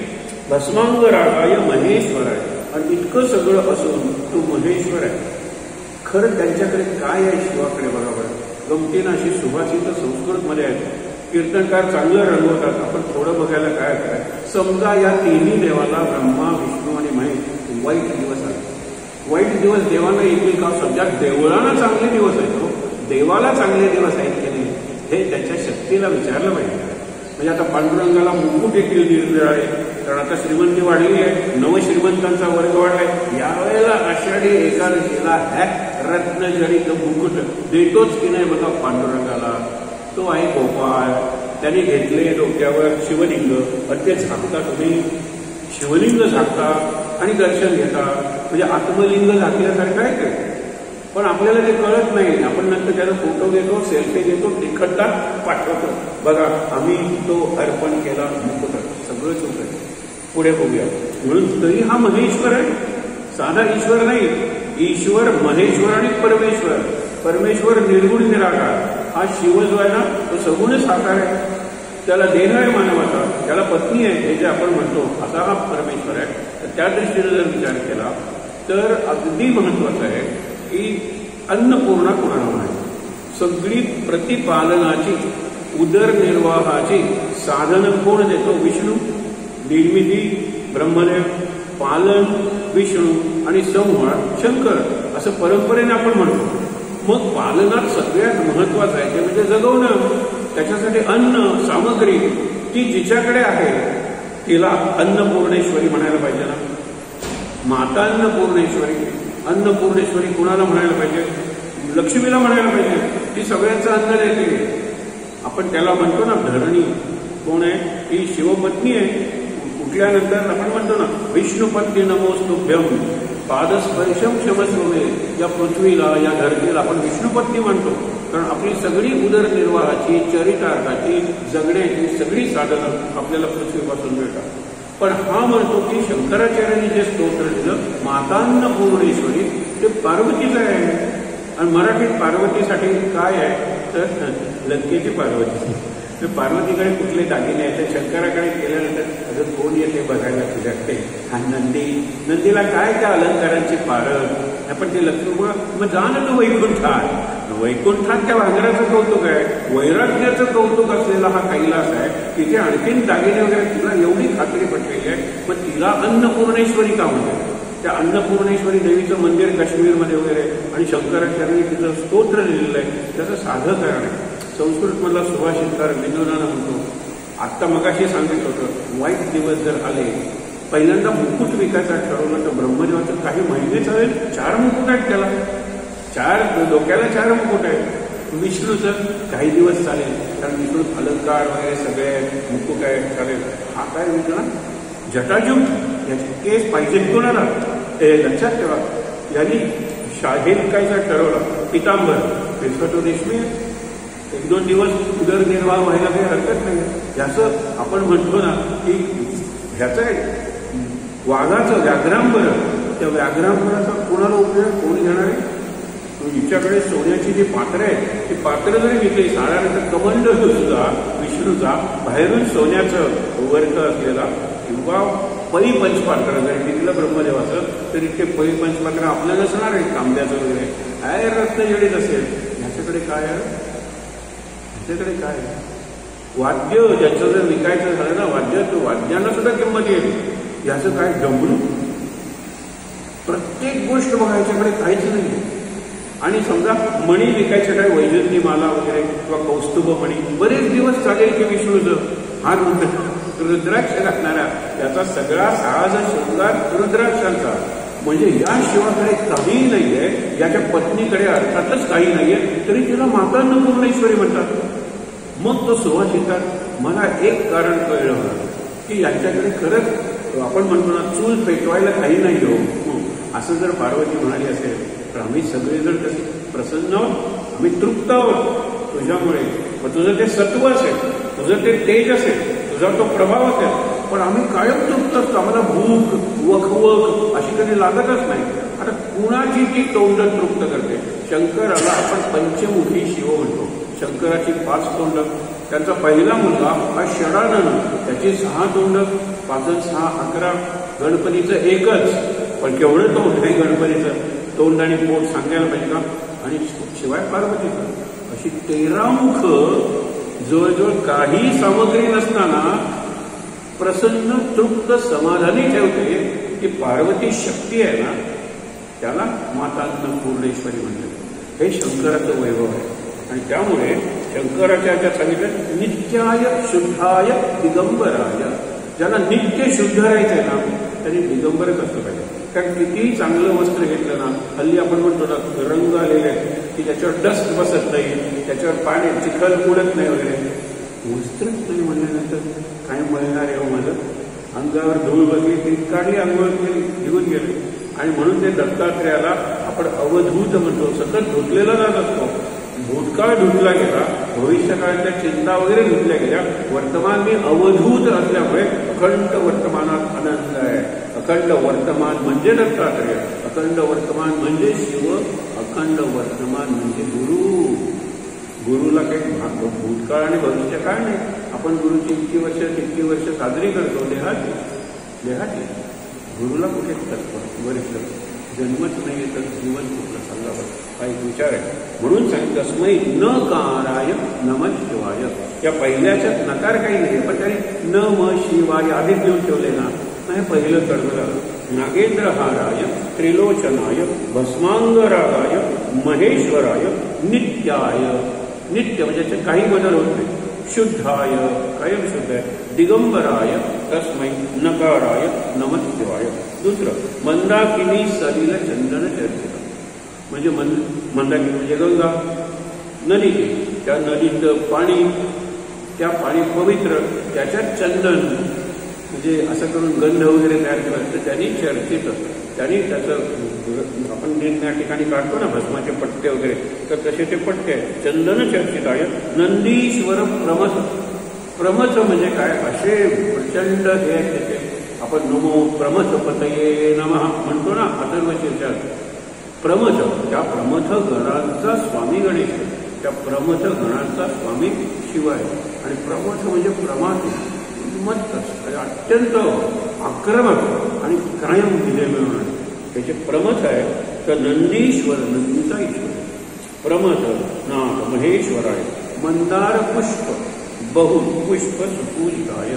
भस्मांग रागाय महेश्वर आहे आणि इतकं सगळं असून तो महेश्वर आहे. खरं त्यांच्याकडे काय आहे शिवाकडे बरोबर. गमतीनं अशी सुभाषित संस्कृतमध्ये आहेत. कीर्तनकार चांगलं रंगवतात. आपण थोडं बघायला काय करायचं. समजा या 3 देवाला ब्रह्मा, विष्णू आणि महेश वाईट दिवस आले. वाईट दिवस देवांना येतील का? सध्या देवळांना चांगले दिवस आहेत, देवाला चांगले दिवस आहेत की नाही हे त्याच्या शक्तीला विचारलं पाहिजे. म्हणजे आता पांडुरंगाला मुकुट देखील निरनिराळे, कारण आता श्रीमंती वाढली आहे, नवश्रीमंतांचा वर्ग वाढलाय. यावेळेला आषाढी एकादशीला रत्नजडित मुकुट देतोच की नाही बघा पांडुरंगाला. तो आहे गोपाळ. त्याने घेतले डोक्यावर शिवलिंग आणि ते झाकता. तुम्ही शिवलिंग झाकता आणि दर्शन घेता, म्हणजे आत्मलिंग झाकल्यासारखं आहे ते. पण आपल्याला ते कळत नाही. आपण नंतर त्याचा फोटो घेतो, सेल्फी घेतो, तिखटता पाठवतो. बघा आम्ही तो अर्पण केला मुकुट, सगळंच होतं. पुढे बघूया. म्हणून तरी हा महेश्वर आहे, साधा ईश्वर नाही. ईश्वर, महेश्वर आणि परमेश्वर. परमेश्वर निर्गुण निराकार. हा शिव जो आहे ना तो सगुण साकार आहे. त्याला देह आहे मानवाचा, त्याला पत्नी आहे, हे जे आपण म्हणतो असा हा परमेश्वर आहे. तर त्या दृष्टीने जर विचार केला तर अगदी महत्वाचं आहे की अन्नपूर्णा कुणाला म्हणायचं. सगळी प्रतिपालनाची उदरनिर्वाहाची साधन कोण देतो? विष्णू. निर्मिती ब्रह्मदेव, पालन विष्णू आणि संहार शंकर, असं परंपरेने आपण म्हणतो. मग पालनात सगळ्यात महत्वाचं आहे ते म्हणजे जगवणं. त्याच्यासाठी अन्न सामग्री ती जिच्याकडे आहे तिला अन्नपूर्णेश्वरी म्हणायला पाहिजे ना. माता अन्नपूर्णेश्वरी. अन्नपूर्णेश्वरी कुणाला म्हणायला पाहिजे? लक्ष्मीला म्हणायला पाहिजे. ती सगळ्यांचं अन्न देते. आपण त्याला म्हणतो ना धरणी. कोण आहे? ती शिवपत्नी आहे. उठल्यानंतर आपण म्हणतो ना विष्णुपत्नी नमोस्तुभ्यम पादस्पर्शम क्षमस्व मे. या पृथ्वीला या धरतीला आपण विष्णुपत्नी म्हणतो कारण आपली सगळी उदरनिर्वाहाची चरितार्थाची जगण्याची सगळी साधनं आपल्याला पृथ्वीपासून मिळतात. पण हा म्हणतो की शंकराचार्यांनी जे स्तोत्र दिलं मातान्नपूर्णेश्वरी ते पार्वतीचं आहे. आणि मराठीत पार्वतीसाठी काय आहे तर लंकेची पार्वती. तर पार्वतीकडे कुठले दागिने आहेत? शंकराकडे केल्यानंतर अजून कोण येते बघायला तुझ्याकडे? हा नंदीला काय त्या अलंकारांची पारख. आपण ते लक्ष्मी मग जा ना तू वैकुंठात. वैकुंठात त्या वांगराचं कौतुक आहे. वैराग्याचं कौतुक असलेला हा कैलास आहे. तिथे आणखीन दागिने वगैरे तुला एवढी खात्री पटलेली आहे. मग तिला अन्नपूर्णेश्वरी का म्हणतात? त्या अन्नपूर्णेश्वरी देवीचं मंदिर काश्मीरमध्ये वगैरे आणि शंकराचार्यांनी तिचं स्तोत्र लिहिलेलं आहे. त्याचं साधं कारण आहे. संस्कृतमधला सुभाषितकार विनोदानं म्हणतो आत्ता मगाशी सांगितलं होतं वाईट दिवस जर आले पहिल्यांदा मुकुट विकायचा ठरवलं तर ब्रह्मदेवाचं काही महिने चालेल. 4 मुकुट आहेत त्याला. 4 डोक्याला 4 मुकुट आहेत. विष्णूचं काही दिवस चालेल कारण विष्णू अलंकार वगैरे सगळे मुकुट आहेत चालेल. हा काय विचार जटाजू याचे केस पाहिजे कोणाला? लक्षात ठेवा. यांनी शाहे विकायचा ठरवला. पितांबर पेशवतो रेशमी 1-2 दिवस उदरनिर्वाह व्हायला काही हरकत नाही. याचं आपण म्हणतो ना की ह्याचं आहे वाघाचं व्याघ्रांबर. त्या व्याघ्रांबराचा कोणाला उपयोग कोण घेणार आहे? हिच्याकडे सोन्याची जी पात्र आहे ती पात्र जरी घेतली साधारणतः कमंड सुद्धा विष्णूचा बाहेरून सोन्याचं वर्क असलेला किंवा पै पंचपात्र जरी घेतलं ब्रह्मदेवाचं तरी ते पै पंचपात्र आपल्याला नसणार आहे तांब्याचं वगैरे. काय रत्न जडीत असेल. ह्याच्याकडे काय आहे? ह्याच्याकडे काय आहे? वाद्य ज्याचं जर विकायचं झालं ना वाद्य तर वाद्यांना सुद्धा किंमत येईल. याचं काय डमरू. प्रत्येक गोष्ट बघा ह्याच्याकडे काहीच नाही. आणि समजा मणी विकायचे काय वैजंती माला वगैरे किंवा कौस्तुभ मणी बरेच दिवस चालेल की विष्णूचं हा रुद्राक्ष घालणारा याचा सगळा साज शृंगार रुद्राक्षांचा. म्हणजे या शिवाकडे काही नाहीये. याच्या पत्नीकडे अर्थातच काही नाहीये तरी तिला माता अन्नपूर्णेश्वरी म्हणतात. मग तो सुभाषितात मला एक कारण कळलं की यांच्याकडे खरंच आपण म्हणतो ना चूल पेटवायला काही नाही हो. असं जर पार्वती म्हणाली असेल तर आम्ही सगळेजण कसे प्रसन्न आहोत. आम्ही तृप्त आहोत तुझ्यामुळे. तुझं ते सत्व असेल तुझं ते तेज असेल तुझा तो प्रभाव असेल पण आम्ही कायम तृप्त असतो. आम्हाला भूक वखवक अशी कधी लागतच नाही. आता कुणाची ती तोंड तृप्त करते? शंकराला आपण पंचमुखी शिव म्हणतो. शंकराची 5 तोंड. त्यांचा पहिला मुलगा हा षडानन त्याची 6 तोंड. 5 आणि 6 11. गणपतीचं एकच पण केवढं तोंड आहे गणपतीचं. तोंड आणि पोट सांगायला पाहिजे का? आणि शिवाय पार्वतीचं अशी 13 मुख जवळजवळ काही सामग्री नसताना प्रसन्न तृप्त समाधानी ठेवते. की पार्वती शक्ती आहे ना त्याला माता अन्नपूर्णेश्वरी म्हणतात. हे शंकराचं वैभव आहे. आणि त्यामुळे शंकराचार्य सांगितलं नित्याय शुद्धाय दिगंबराय. ज्यांना नित्य शुद्ध राहायचंय ना त्यांनी दिगंबरच असलं पाहिजे. कारण कितीही चांगलं वस्त्र घेतलं ना हल्ली आपण म्हणतो ना रंग आलेले की त्याच्यावर डस्ट बसत नाही त्याच्यावर पाणी चिखल उडत नाही वगैरे. वस्त्रच नाही म्हणल्यानंतर काय मिळणार आहे माझं? अंगावर धूळ बसली ती काढली अंघोळ केली निघून गेले. आणि म्हणून ते दत्तात्रेयाला आपण अवधूत म्हणतो. सतत धुतलेला जात असतो. भूतकाळ धुतला गेला भविष्यकाळाच्या चिंता वगैरे धुतल्या गेल्या. वर्तमान मी अवधूत असल्यामुळे अखंड वर्तमानात आनंद आहे. अखंड वर्तमान म्हणजे दत्तात्रेय. अखंड वर्तमान म्हणजे शिव. अखंड वर्तमान म्हणजे गुरु. गुरुला काही भूतकाळ आणि भविष्यकाळ नाही. आपण गुरुची इतकी वर्ष साजरी करतो देहाची. गुरुला कुठे तत्व वरिष्ठ जन्मच नाही तर जीवन कुठलं सांगा बरं. हा एक विचार आहे. म्हणून सांगितलं तस्मै नकाराय नमः शिवाय. या पहिल्याच्यात नकार काही नाही, पण त्याने नम शिवाय आधीच लिहून ठेवले ना, हे पहिलं कडवं. नागेंद्रहाराय त्रिलोचनाय भस्मांगरागाय महेश्वराय नित्याय. नित्य म्हणजे त्याचे काही बदल होत नाही. शुद्धाय कायम शुद्ध आहे. दिगंबराय तस्मै नकाराय नमः शिवाय. दुसरं मंदाकिनी सलिल चंदन चर्चित. म्हणजे मंदाकिनी म्हणजे गंगा नदी. त्या नदीचं पाणी, त्या पाणी पवित्र, त्याच्यात चंदन म्हणजे असं करून गंध वगैरे तयार केला तर त्यांनी चर्चित, त्यांनी त्याचं आपण त्या ठिकाणी काढतो ना भस्माचे पट्टे वगैरे, तर तसे ते पट्टे आहेत. चंदन चर्चित आहे. नंदीश्वर प्रमथ. प्रमथ म्हणजे काय, असे प्रचंड हे आहेत त्याचे. आपण नमो प्रमथ पतये नमः म्हणतो ना अथर्वशीर्षात. प्रमथ, त्या प्रमथ गणांचा स्वामी गणेश, त्या प्रमथ गणांचा स्वामी शिव आहे. आणि प्रमथ म्हणजे प्रमाथ, मत अत्यंत आक्रमक आणि कायम विजय मिळवणार त्याचे प्रमथ आहे. तर नंदीश्वर, नंदीचा ईश्वर प्रमथ नाथ महेश्वराय. मंदार पुष्प बहु पुष्प सुपूजिताय.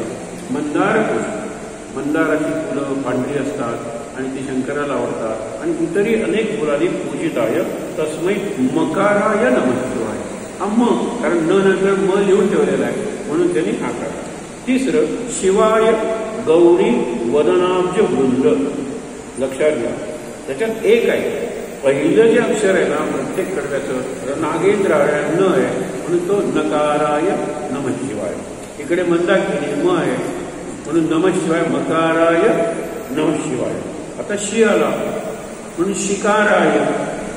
मंदार पुष्प, मंदाराची फुलं पांढरी असतात आणि ती शंकराला आवडतात आणि इतरही अनेक फुलांनी पूजिताय. तस्मै मकाराय नमः शिवाय. हा म, कारण न नंतर म लिहून ठेवलेला आहे म्हणून त्यांनी आकार. तिसरं शिवाय गौरी वदनाब्ज वृंद. लक्षात घ्या, त्याच्यात एक आहे. पहिलं जे अक्षर आहे ना प्रत्येक कडव्याचं नागेंद्र आहे, न आहे म्हणून तो नकाराय नमः शिवाय. इकडे मंदाकिनी म आहे म्हणून नमः शिवाय मकाराय नमः शिवाय. आता शि आला म्हणून शिकाराय.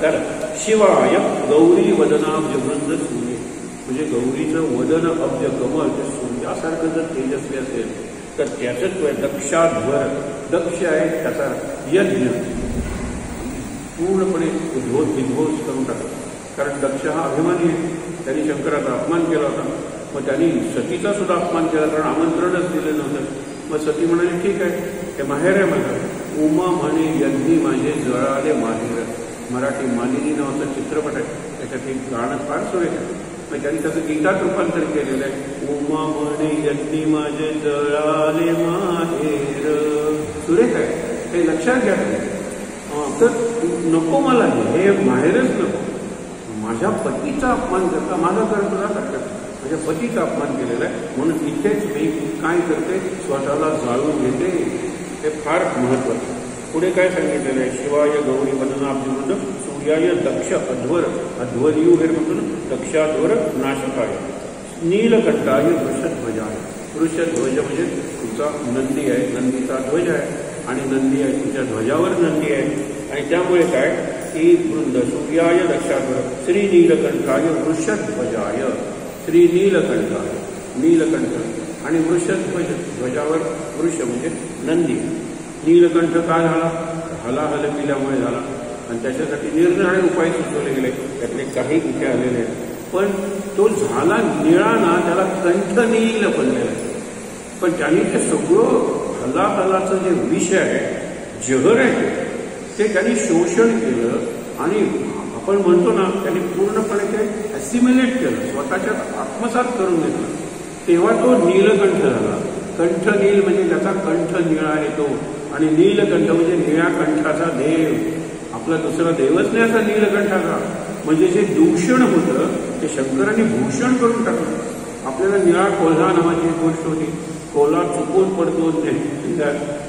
तर शिवाय गौरी वदनाब्ज वृंद सूर्य. म्हणजे गौरीचं वदन अब्ज कमल ते सूर्यासारखं जर तेजस्वी असेल तर त्याचंच आहे दक्षाध्वर. दक्ष आहे त्याचा यज्ञ पूर्णपणे विध्वंस करून टाकला. कारण दक्ष हा अभिमानी आहे. त्यांनी शंकराचा अपमान केला होता. मग त्यांनी सतीचा सुद्धा अपमान केला, कारण आमंत्रणच दिलं नव्हतं. मग सती म्हणाली ठीक आहे, ते माहेर आहे माझं. उमा म्हणे यज्ञी माझे जळाले माहेर. मराठी मालिनी नावाचं चित्रपट आहे, त्याच्यात एक गाणं फार सुरेख आहे. मग त्यांनी त्याचं गीतात रूपांतर केलेलं आहे. उमा म्हणे यज्ञी माझे जळाले माहेर. सुरेख आहे, हे लक्षात घ्या. तर नको मला हे माहेरच नको. माझ्या पतीचा अपमान करता माझा कर्म तुला करतात. माझ्या पतीचा अपमान केलेला आहे म्हणून इथेच मी काय करते, स्वतःला जाळून घेते. हे फार महत्वाचं. पुढे काय सांगितलेलं आहे, शिवाय गौरी वदनाब्ज सूर्याय दक्ष अध्वर. अध्वर यू हे म्हणतो ना, दक्षाध्वर नाशकाय. नीलकंठाय वृषध्वजाय. वृषध्वज म्हणजे तुमचा नंदी आहे, नंदीचा ध्वज आहे आणि नंदी आहे तुमच्या ध्वजावर नंदी आहे. आणि त्यामुळे काय की वृंद सूर्याय दक्षाध्वर श्री नीलकंठाय वृषध्वजाय. श्री नीलकंठाय, नीलकंठ आणि वृषध्वज, ध्वजावर वृष म्हणजे नंदी. नीलकंठ का झाला, हलाहल पिल्यामुळे झाला आणि त्याच्यासाठी निरनिराळे उपाय सुचवले गेले. त्यातले काही इथे आलेले आहेत. पण तो झाला निळा ना, त्याला कंठ नील बनलेला आहे. पण त्यांनी ते सगळं हलाहलाचं जे विष आहे, जहर आहे, ते त्यांनी शोषण केलं आणि आपण म्हणतो ना त्यांनी पूर्णपणे ते ॲसिम्युलेट केलं, स्वतःच्यात आत्मसात करून घेतलं. तेव्हा तो नीलकंठ झाला. कंठ नील म्हणजे त्याचा कंठ निळा येतो आणि नीलकंठ म्हणजे निळ्या कंठाचा देव. आपला दुसरा देवच नाही असा नीलकंठाचा. म्हणजे जे दूषण होतं ते शंकरांनी भूषण करून टाकलं. आपल्याला निळा कोल्हा नावाची एक गोष्ट होती. कोल्हा चुकून पडतो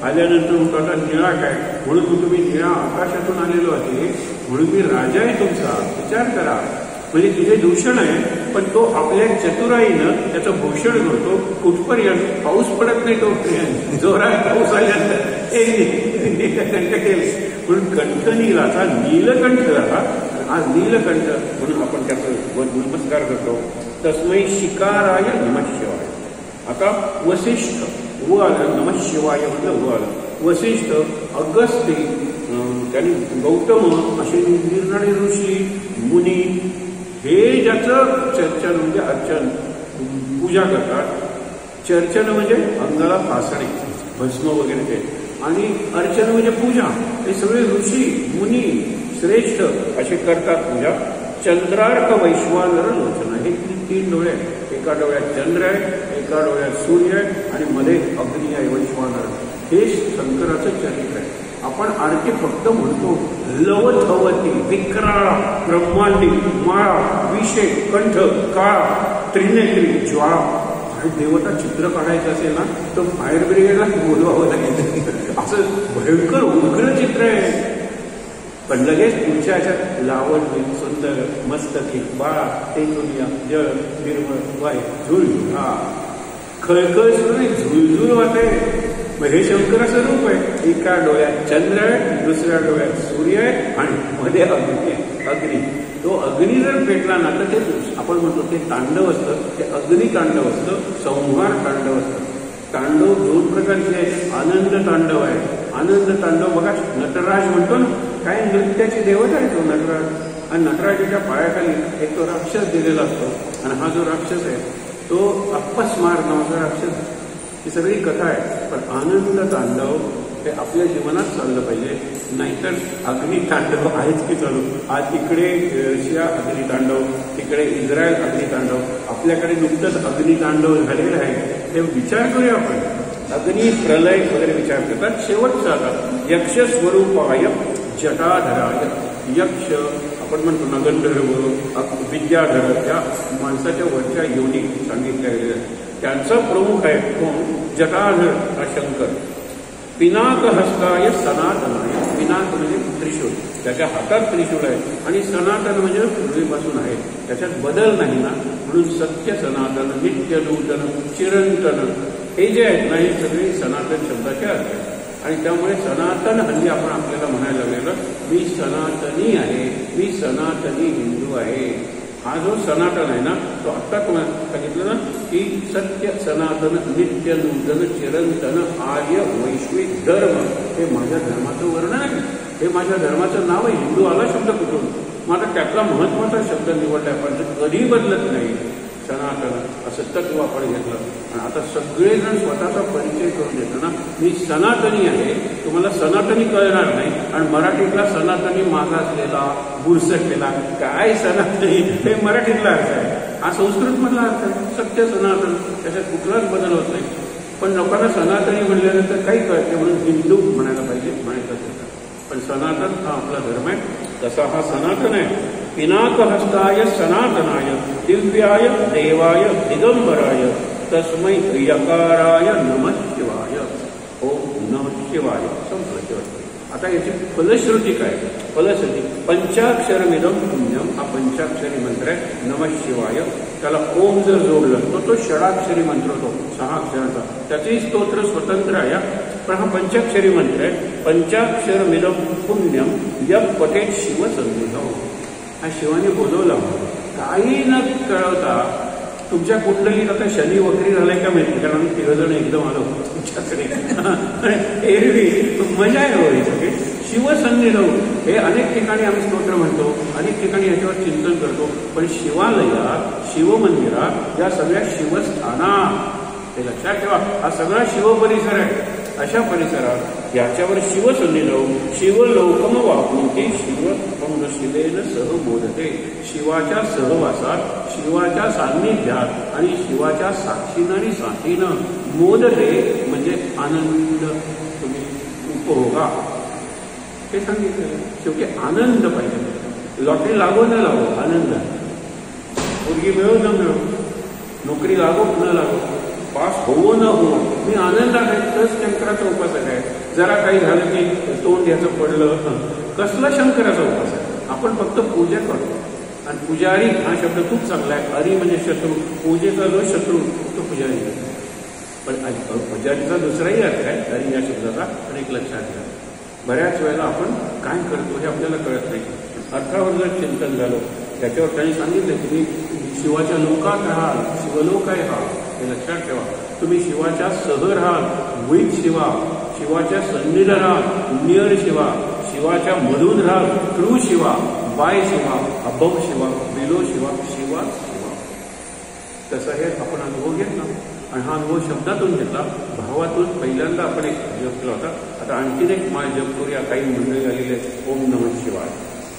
आल्यानंतर म्हणतो आता निळा काय, म्हणून तुम्ही निळा आकाशातून आलेलो आहे म्हणून मी राजा आहे तुमचा, विचार करा. म्हणजे तिथे दूषण आहे पण तो आपल्या चतुराईनं त्याचं भूषण करतो. कुठपर्यंत पाऊस पडत नाही तो जोरात पाऊस आल्यानंतर कंठ केले म्हणून कंठ नीलाचा नीलकंठ झाला. आज नीलकंठ म्हणून आपण त्याचा नमस्कार करतो. तस्मै शिकाराय नमः शिवाय. आता वसिष्ठ व आलं, नमः शिवाय म्हटलं व आलं. वसिष्ठ, अगस्ती, त्यांनी गौतम असे निरनिराळे ऋषी मुनी हे ज्याचं चर्चन म्हणजे अर्चन पूजा करतात. चर्चन म्हणजे अंगाला फासणे, भस्म वगैरे ते, आणि अर्चन म्हणजे पूजा. हे सगळे ऋषी मुनी श्रेष्ठ अशी करतात पूजा. चंद्रार्क वैश्वानर लोचन, हे 3 डोळे आहेत. एका डोळ्यात चंद्र आहे, एका डोळ्यात सूर्य आहे आणि मध्ये अग्नी आहे वैश्वानर. हे शंकराचं चरित्र आहे. आपण आरती फक्त म्हणतो लवथवती विक्राळ ब्रह्मांडी माळा विषे कंठ काळा त्रिनेत्री ज्वाळा. आणि देवता चित्र काढायचं असेल ना तर फायर ब्रिगेडला बोलवावं लागेल. असं भयंकर उग्र चित्र आहे. पण लगेच तुमच्या ह्याच्यात लावण्य सुंदर मस्तकी बाळा तेजुनिया जळ निर्मळ वाय झुळ हा खळखळ सुरू नाही झुळझुळ वाटे. मग हे शंकराचं रूप आहे. एका डोळ्यात चंद्र आहे, दुसऱ्या डोळ्यात सूर्य आहे आणि मध्ये अग्नी. तो अग्नी जर पेटला ना तर ते आपण म्हणतो ते तांडव असतं. ते अग्नी तांडव असतं, संहार तांडव असतं. तांडव 2 प्रकारचे आहे. आनंद तांडव आहे. आनंद तांडव बघा नटराज म्हणतो ना, काय नृत्याची देवता आहे तो नटराज. आणि नटराजाच्या पायाखाली एक तो राक्षस दिलेला असतो. आणि हा जो राक्षस आहे तो अपस्मार नावाचा राक्षस. ही सगळी कथा आहे. पण आनंद तांडव हे आपल्या जीवनात चाललं पाहिजे. नाहीतर अग्नितांडव आहेच की चालू. आज तिकडे रशिया अग्नितांडव, तिकडे इस्रायल अग्नितांडव, आपल्याकडे नुकतंच अग्नितांडव झालेलं आहे. हे विचार करूया आपण. अग्नी प्रलय वगैरे विचार करतात. शेवटचा आता यक्ष स्वरूपाय जटाधराय. यक्ष आपण म्हणतो ना गंधर्व विद्याधर, त्या माणसाच्या वरच्या योनी सांगितल्या गेलेल्या त्यांचा प्रमुख आहे कोण? जटाधर हा शंकर. पिनाक हस्ताय सनातनाय. पिनाक म्हणजे त्रिशूळ, त्याच्या हातात त्रिशूळ आहे. आणि सनातन म्हणजे पूर्वीपासून आहे, त्याच्यात बदल नाही ना. म्हणून सत्य सनातन नित्य नूतन चिरंतन हे जे आहेत ना हे सगळे सनातन शब्दाचे अर्थ आहेत. आणि त्यामुळे सनातन हल्ली आपण आपल्याला म्हणायला लागलेलं मी सनातनी आहे, मी सनातनी हिंदू आहे. हा जो सनातन आहे ना तो आत्ता तुम्हाला सांगितलं ना की सत्य सनातन नित्य नूतन चिरंतन आर्य वैश्विक धर्म हे माझ्या धर्माचं वर्णन आहे. हे माझ्या धर्माचं नाव आहे. हिंदू आला शब्द कुठून? मग आता त्यातला महत्वाचा शब्द निवडला पण कधी बदलत नाही. सनातन असं तत्व आपण घेतलं. आणि आता सगळेजण स्वतःचा परिचय करून देताना मी सनातनी आहे. तुम्हाला सनातनी कळणार नाही. आणि मराठीतला सनातनी मागासलेला बुरसटलेला काय सनातनी हे मराठीतला अर्थ आहे. हा संस्कृतमधला अर्थ आहे सत्य सनातन. त्याच्यात कुठलाच बदल होत नाही. पण लोकांना सनातनी म्हणल्यानंतर काही कळते म्हणून हिंदू म्हणायला पाहिजे म्हणायचं. पण सनातन हा आपला धर्म आहे. तसा हा सनातन आहे. पिनाक हस्ताय सनातनाय दिव्याय देवाय दिगंबराय तस्मै यकाराय नमः शिवाय. ओम नमः शिवाय. संपलं. आता याची फलश्रुती काय? फलश्रुती पंचाक्षरमिदं पुण्यम हा पंचाक्षरी मंत्र आहे नमः शिवाय. त्याला ओम जर जोडलं तर तो षडाक्षरी मंत्र होतो 6 अक्षराचा. त्याचेही स्तोत्र स्वतंत्र आहे. पण हा पंचाक्षरी मंत्र आहे. पंचाक्षरमिदं पुण्यम यः पठेत शिवसन्निधौ. हा शिवाने बोलवला. काही न कळवता तुमच्या कुंडलीत आता शनी वक्री झालाय का माहिती? कारण आम्ही 3 जण एकदम आलो तुमच्याकडे. एरवी मजा आहे हो ही सगळी. शिवसन्निधौ हे अनेक ठिकाणी आम्ही स्तोत्र म्हणतो, अनेक ठिकाणी याच्यावर चिंतन करतो. पण शिवालयात शिवमंदिरात या सगळ्या शिवस्थानात हे लक्षात ठेवा हा सगळा शिवपरिसर आहे. अशा परिसरात याच्यावर शिवसन्निधौ शिवलोकम वापनुते शिवपंग शिलेन सह मोदते. शिवाच्या सहवासात शिवाच्या सान्निध्यात आणि शिवाच्या साक्षीनं आणि साथीनं मोदते म्हणजे आनंद तुम्ही उपभोगा हे सांगितलं. शेवटी आनंद पाहिजे. लॉटरी लागो न लागो आनंद. मुलगी मिळो न मिळो, नोकरी लागो न लागो, पास होवो न होवो मी आनंदात आहे. तर शंकराचा उपासक आहे. जरा काही झालं की तोंड याचं पडलं कसला शंकराचा उपासक? आपण फक्त पूजा करतो. आणि पुजारी हा शब्द खूप चांगला आहे. हरी म्हणजे शत्रू. पूजेचा जो शत्रू तो पुजारी. पण पुजारीचा दुसराही अर्थ आहे हरी या शब्दाचा. पण एक लक्षात घ्या बऱ्याच वेळेला आपण काय करतो हे आपल्याला कळत नाही. अर्थावर जर चिंतन झालं त्याच्यावर त्यांनी सांगितलं तुम्ही शिवाच्या लोकात राहाल. शिवलोक आहे हा हे लक्षात ठेवा. तुम्ही शिवाच्या सह राहाल विथ शिवा. शिवाच्या सन्निध राहाल नियर शिवा. शिवाच्या मधून राहाल through Shiva by Shiva above Shiva below Shiva Shiva Shiva. तसं हे आपण अनुभव घेतला. आणि हा अनुभव शब्दातून घेतला, भावातून पहिल्यांदा आपण एक जप केला होता. आता आणखीन एक माळ जप करूया. काही मंडळी आलेले ओम नमः शिवाय.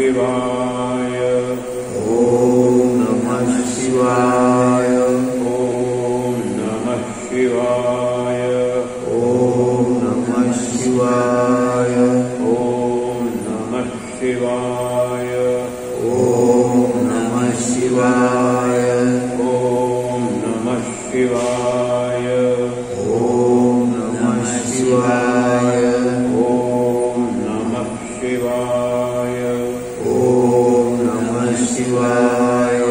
शिवाय. ओम नमः शिवाय. ओम नमः शिवाय. ओम नमः शिवाय. ओम नमः शिवाय. ओम नमः शिवाय. ओम नमः शिवाय. ओम नमः शिवाय. ओम नमः शिवाय. ओम नमः शिवाय.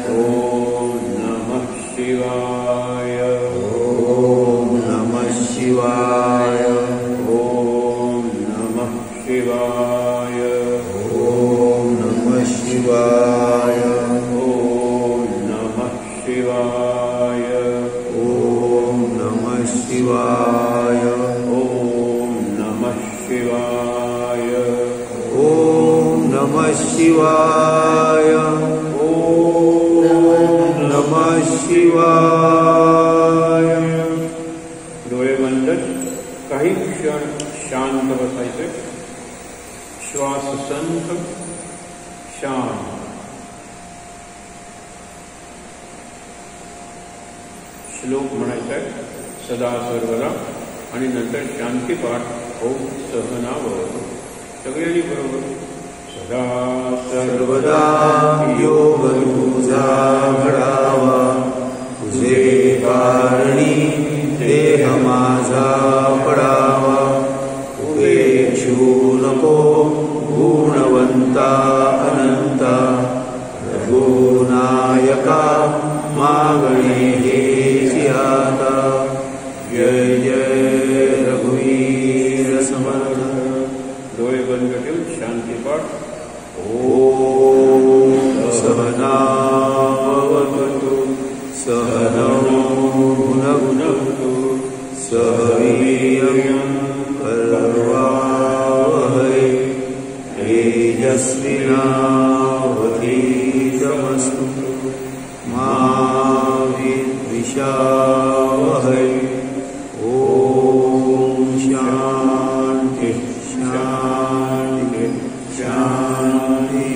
ओम नमः शिवाय. ओम नमः शिवाय. ओम नमः शिवाय. ओम नमः शिवाय. ओम नमः शिवाय. ओम नमः शिवाय. ओम नमः शिवाय. ओम नमः शिवाय. ओम नमः शिवाय. डोळे बंद, काही क्षण शांत बसायचे. श्वास संथ, शांत. श्लोक म्हणायचा आहे सदा सर्वदा आणि नंतर शांतीपाठ ओम सहनावरतो. सगळ्यांनी बरोबर. सदा सर्वदा योग तुझा घडावा, तुझे कारणी देह माझा पडावा. उपेक्षू नको गुणवंता अनंता, रघुनायका मागणे हेची आता. जय जय रघुवीर समर्थ. डोळे बंद ठेवून शांतीपाठ. ओम सहनावतु सहनौ भुनक्तु सह वीर्यं करवावहै तेजस्विनावधीतमस्तु मा विद्विषावहै. ओम शांति शांति शांति.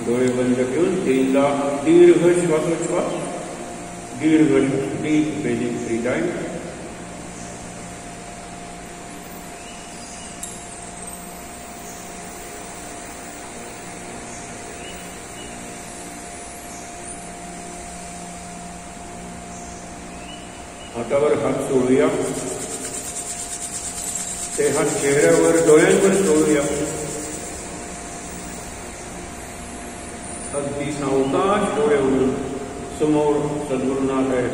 डोळे बंद ठेवून तीनदा दीर्घ श्वासोच्छ्वास. दीर्घ डीप ब्रीदिंग 3 times. हातावर हात सोडूया. ते हात चेहऱ्यावर डोळ्यांवर सोडूया. अगदी सावकाश डोळे उघडून समोर सद्गुरुनाथ आहे.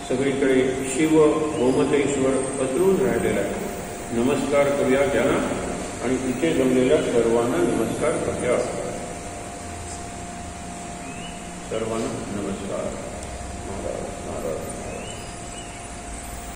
सगळीकडे शिव गोमतेश्वर पसरून राहिलेला आहे. नमस्कार करूया त्यांना आणि तिथे जमलेल्या सर्वांना नमस्कार करूया. सर्वांना नमस्कार. महाराज.